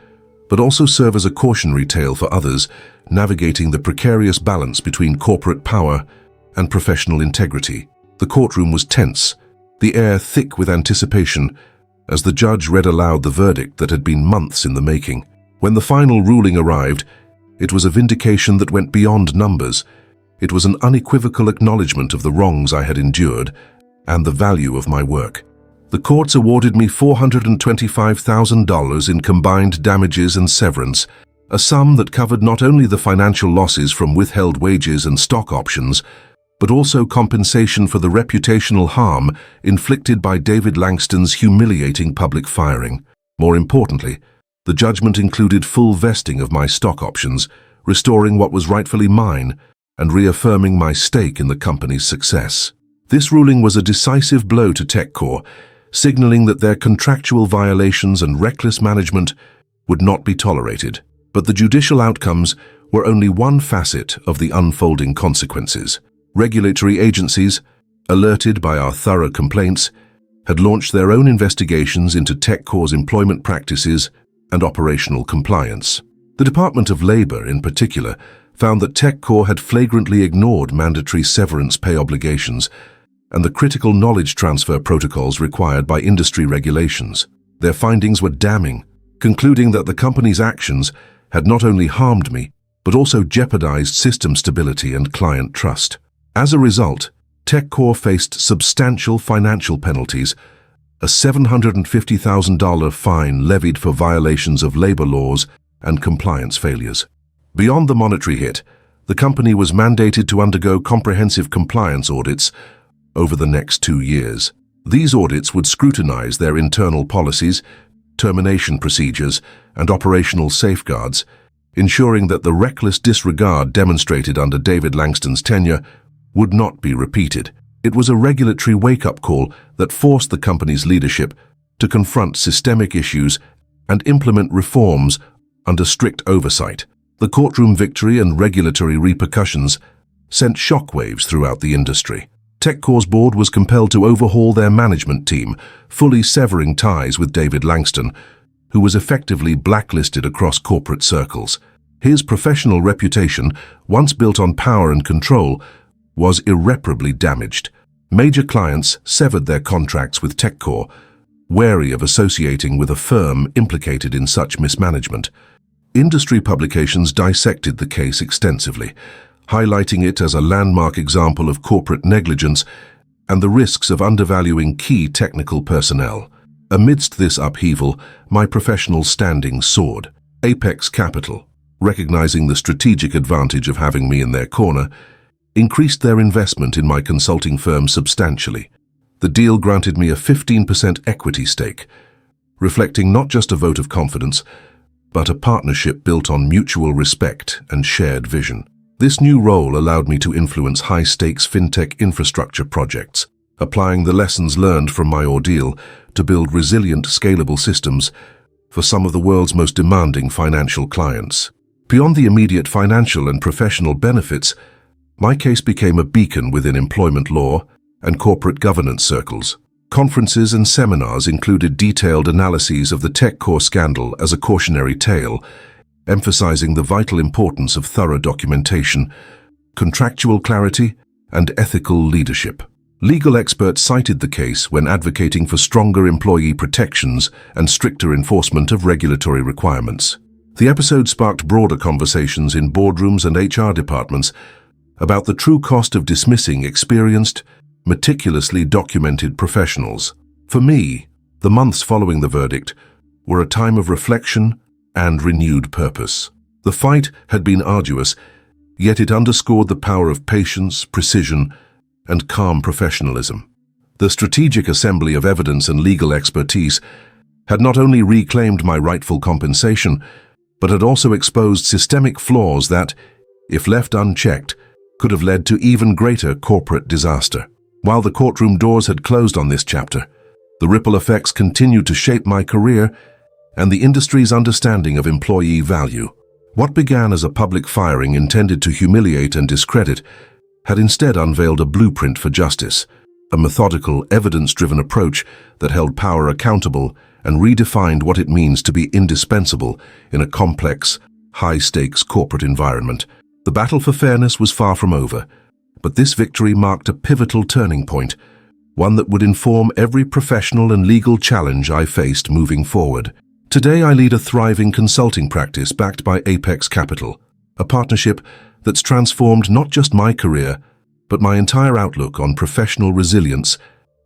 but also serve as a cautionary tale for others navigating the precarious balance between corporate power and professional integrity. The courtroom was tense, the air thick with anticipation, as the judge read aloud the verdict that had been months in the making. When the final ruling arrived, it was a vindication that went beyond numbers. It was an unequivocal acknowledgement of the wrongs I had endured and the value of my work. The courts awarded me $425,000 in combined damages and severance, a sum that covered not only the financial losses from withheld wages and stock options, but also compensation for the reputational harm inflicted by David Langston's humiliating public firing. More importantly, the judgment included full vesting of my stock options, restoring what was rightfully mine and reaffirming my stake in the company's success. This ruling was a decisive blow to TechCore, signaling that their contractual violations and reckless management would not be tolerated. But the judicial outcomes were only one facet of the unfolding consequences. Regulatory agencies, alerted by our thorough complaints, had launched their own investigations into TechCore's employment practices and operational compliance. The Department of Labor, in particular, found that TechCore had flagrantly ignored mandatory severance pay obligations and the critical knowledge transfer protocols required by industry regulations. Their findings were damning, concluding that the company's actions had not only harmed me, but also jeopardized system stability and client trust. As a result, TechCore faced substantial financial penalties, a $750,000 fine levied for violations of labor laws and compliance failures. Beyond the monetary hit, the company was mandated to undergo comprehensive compliance audits over the next 2 years. These audits would scrutinize their internal policies, termination procedures, and operational safeguards, ensuring that the reckless disregard demonstrated under David Langston's tenure would not be repeated. It was a regulatory wake-up call that forced the company's leadership to confront systemic issues and implement reforms under strict oversight. The courtroom victory and regulatory repercussions sent shockwaves throughout the industry. TechCore's board was compelled to overhaul their management team, fully severing ties with David Langston, who was effectively blacklisted across corporate circles. His professional reputation, once built on power and control, was irreparably damaged. Major clients severed their contracts with TechCore, wary of associating with a firm implicated in such mismanagement. Industry publications dissected the case extensively, highlighting it as a landmark example of corporate negligence and the risks of undervaluing key technical personnel. Amidst this upheaval, my professional standing soared. Apex Capital, recognizing the strategic advantage of having me in their corner, increased their investment in my consulting firm substantially. The deal granted me a 15% equity stake, reflecting not just a vote of confidence, but a partnership built on mutual respect and shared vision. This new role allowed me to influence high-stakes fintech infrastructure projects, applying the lessons learned from my ordeal to build resilient, scalable systems for some of the world's most demanding financial clients. Beyond the immediate financial and professional benefits, my case became a beacon within employment law and corporate governance circles. Conferences and seminars included detailed analyses of the TechCore scandal as a cautionary tale, emphasizing the vital importance of thorough documentation, contractual clarity, and ethical leadership. Legal experts cited the case when advocating for stronger employee protections and stricter enforcement of regulatory requirements. The episode sparked broader conversations in boardrooms and HR departments about the true cost of dismissing experienced, meticulously documented professionals. For me, the months following the verdict were a time of reflection and renewed purpose. The fight had been arduous, yet it underscored the power of patience, precision, and calm professionalism. The strategic assembly of evidence and legal expertise had not only reclaimed my rightful compensation, but had also exposed systemic flaws that, if left unchecked, could have led to even greater corporate disaster. While the courtroom doors had closed on this chapter, the ripple effects continued to shape my career and the industry's understanding of employee value. What began as a public firing intended to humiliate and discredit had instead unveiled a blueprint for justice, a methodical, evidence-driven approach that held power accountable and redefined what it means to be indispensable in a complex, high-stakes corporate environment. The battle for fairness was far from over, but this victory marked a pivotal turning point, one that would inform every professional and legal challenge I faced moving forward. Today I lead a thriving consulting practice backed by Apex Capital, a partnership that's transformed not just my career, but my entire outlook on professional resilience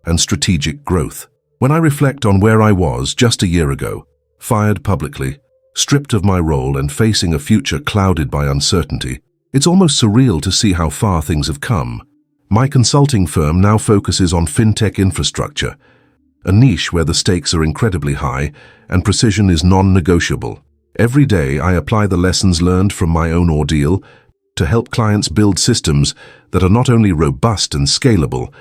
and strategic growth. When I reflect on where I was just a year ago, fired publicly, stripped of my role and facing a future clouded by uncertainty, it's almost surreal to see how far things have come. My consulting firm now focuses on fintech infrastructure, a niche where the stakes are incredibly high and precision is non-negotiable. Every day I apply the lessons learned from my own ordeal to help clients build systems that are not only robust and scalable,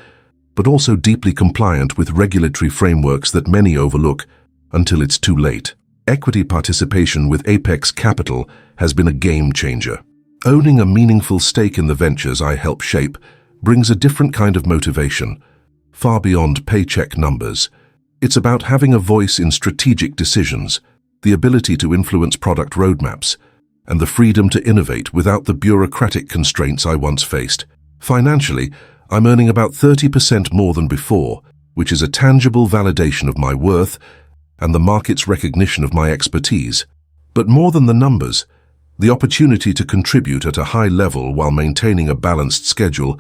but also deeply compliant with regulatory frameworks that many overlook until it's too late. Equity participation with Apex Capital has been a game changer. Owning a meaningful stake in the ventures I help shape brings a different kind of motivation, far beyond paycheck numbers. It's about having a voice in strategic decisions, the ability to influence product roadmaps, and the freedom to innovate without the bureaucratic constraints I once faced. Financially, I'm earning about 30% more than before, which is a tangible validation of my worth and the market's recognition of my expertise. But more than the numbers, the opportunity to contribute at a high level while maintaining a balanced schedule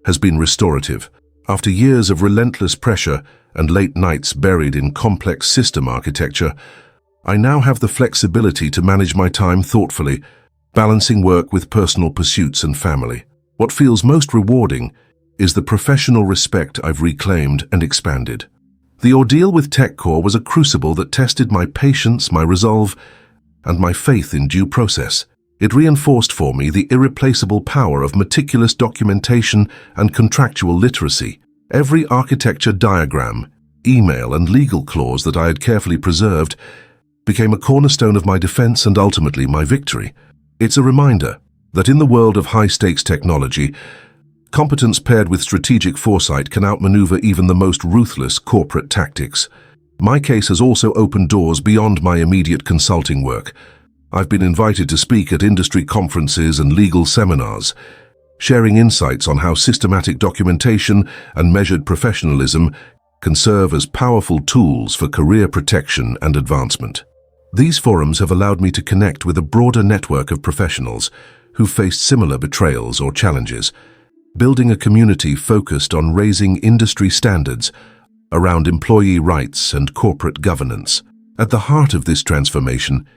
has been restorative. After years of relentless pressure and late nights buried in complex system architecture, I now have the flexibility to manage my time thoughtfully, balancing work with personal pursuits and family. What feels most rewarding is the professional respect I've reclaimed and expanded. The ordeal with TechCore was a crucible that tested my patience, my resolve, and my faith in due process. It reinforced for me the irreplaceable power of meticulous documentation and contractual literacy. Every architecture diagram, email, and legal clause that I had carefully preserved became a cornerstone of my defense and ultimately my victory. It's a reminder that in the world of high-stakes technology, competence paired with strategic foresight can outmaneuver even the most ruthless corporate tactics. My case has also opened doors beyond my immediate consulting work. I've been invited to speak at industry conferences and legal seminars, sharing insights on how systematic documentation and measured professionalism can serve as powerful tools for career protection and advancement. These forums have allowed me to connect with a broader network of professionals who faced similar betrayals or challenges, building a community focused on raising industry standards around employee rights and corporate governance. At the heart of this transformation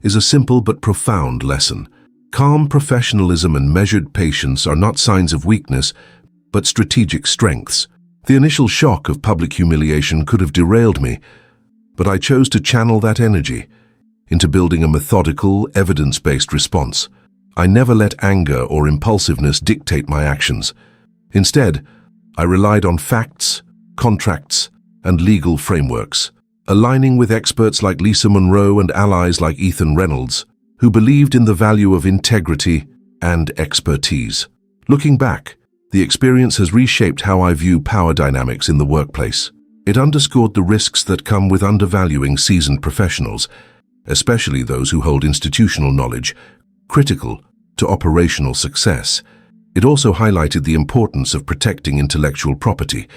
is a simple but profound lesson. Calm professionalism and measured patience are not signs of weakness, but strategic strengths. The initial shock of public humiliation could have derailed me, but I chose to channel that energy into building a methodical, evidence-based response. I never let anger or impulsiveness dictate my actions. Instead, I relied on facts, contracts, and legal frameworks, aligning with experts like Lisa Monroe and allies like Ethan Reynolds, who believed in the value of integrity and expertise. Looking back, the experience has reshaped how I view power dynamics in the workplace. It underscored the risks that come with undervaluing seasoned professionals, especially those who hold institutional knowledge, critical to operational success. It also highlighted the importance of protecting intellectual property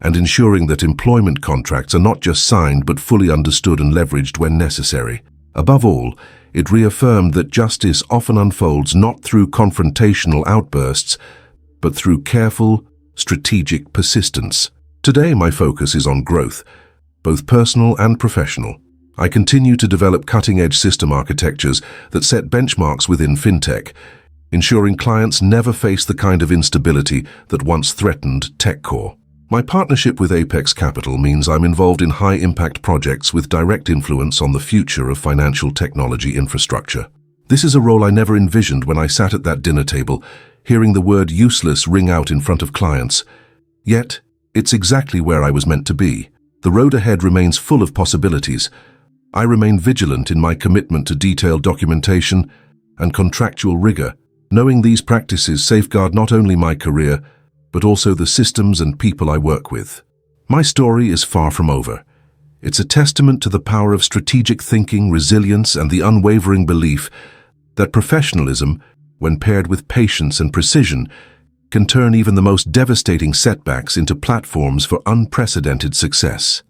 and ensuring that employment contracts are not just signed but fully understood and leveraged when necessary. Above all, it reaffirmed that justice often unfolds not through confrontational outbursts, but through careful, strategic persistence. Today, my focus is on growth, both personal and professional. I continue to develop cutting-edge system architectures that set benchmarks within fintech, ensuring clients never face the kind of instability that once threatened TechCore. My partnership with Apex Capital means I'm involved in high-impact projects with direct influence on the future of financial technology infrastructure. This is a role I never envisioned when I sat at that dinner table, hearing the word useless ring out in front of clients. Yet, it's exactly where I was meant to be. The road ahead remains full of possibilities. I remain vigilant in my commitment to detailed documentation and contractual rigor, knowing these practices safeguard not only my career, but also the systems and people I work with. My story is far from over. It's a testament to the power of strategic thinking, resilience, and the unwavering belief that professionalism, when paired with patience and precision, can turn even the most devastating setbacks into platforms for unprecedented success.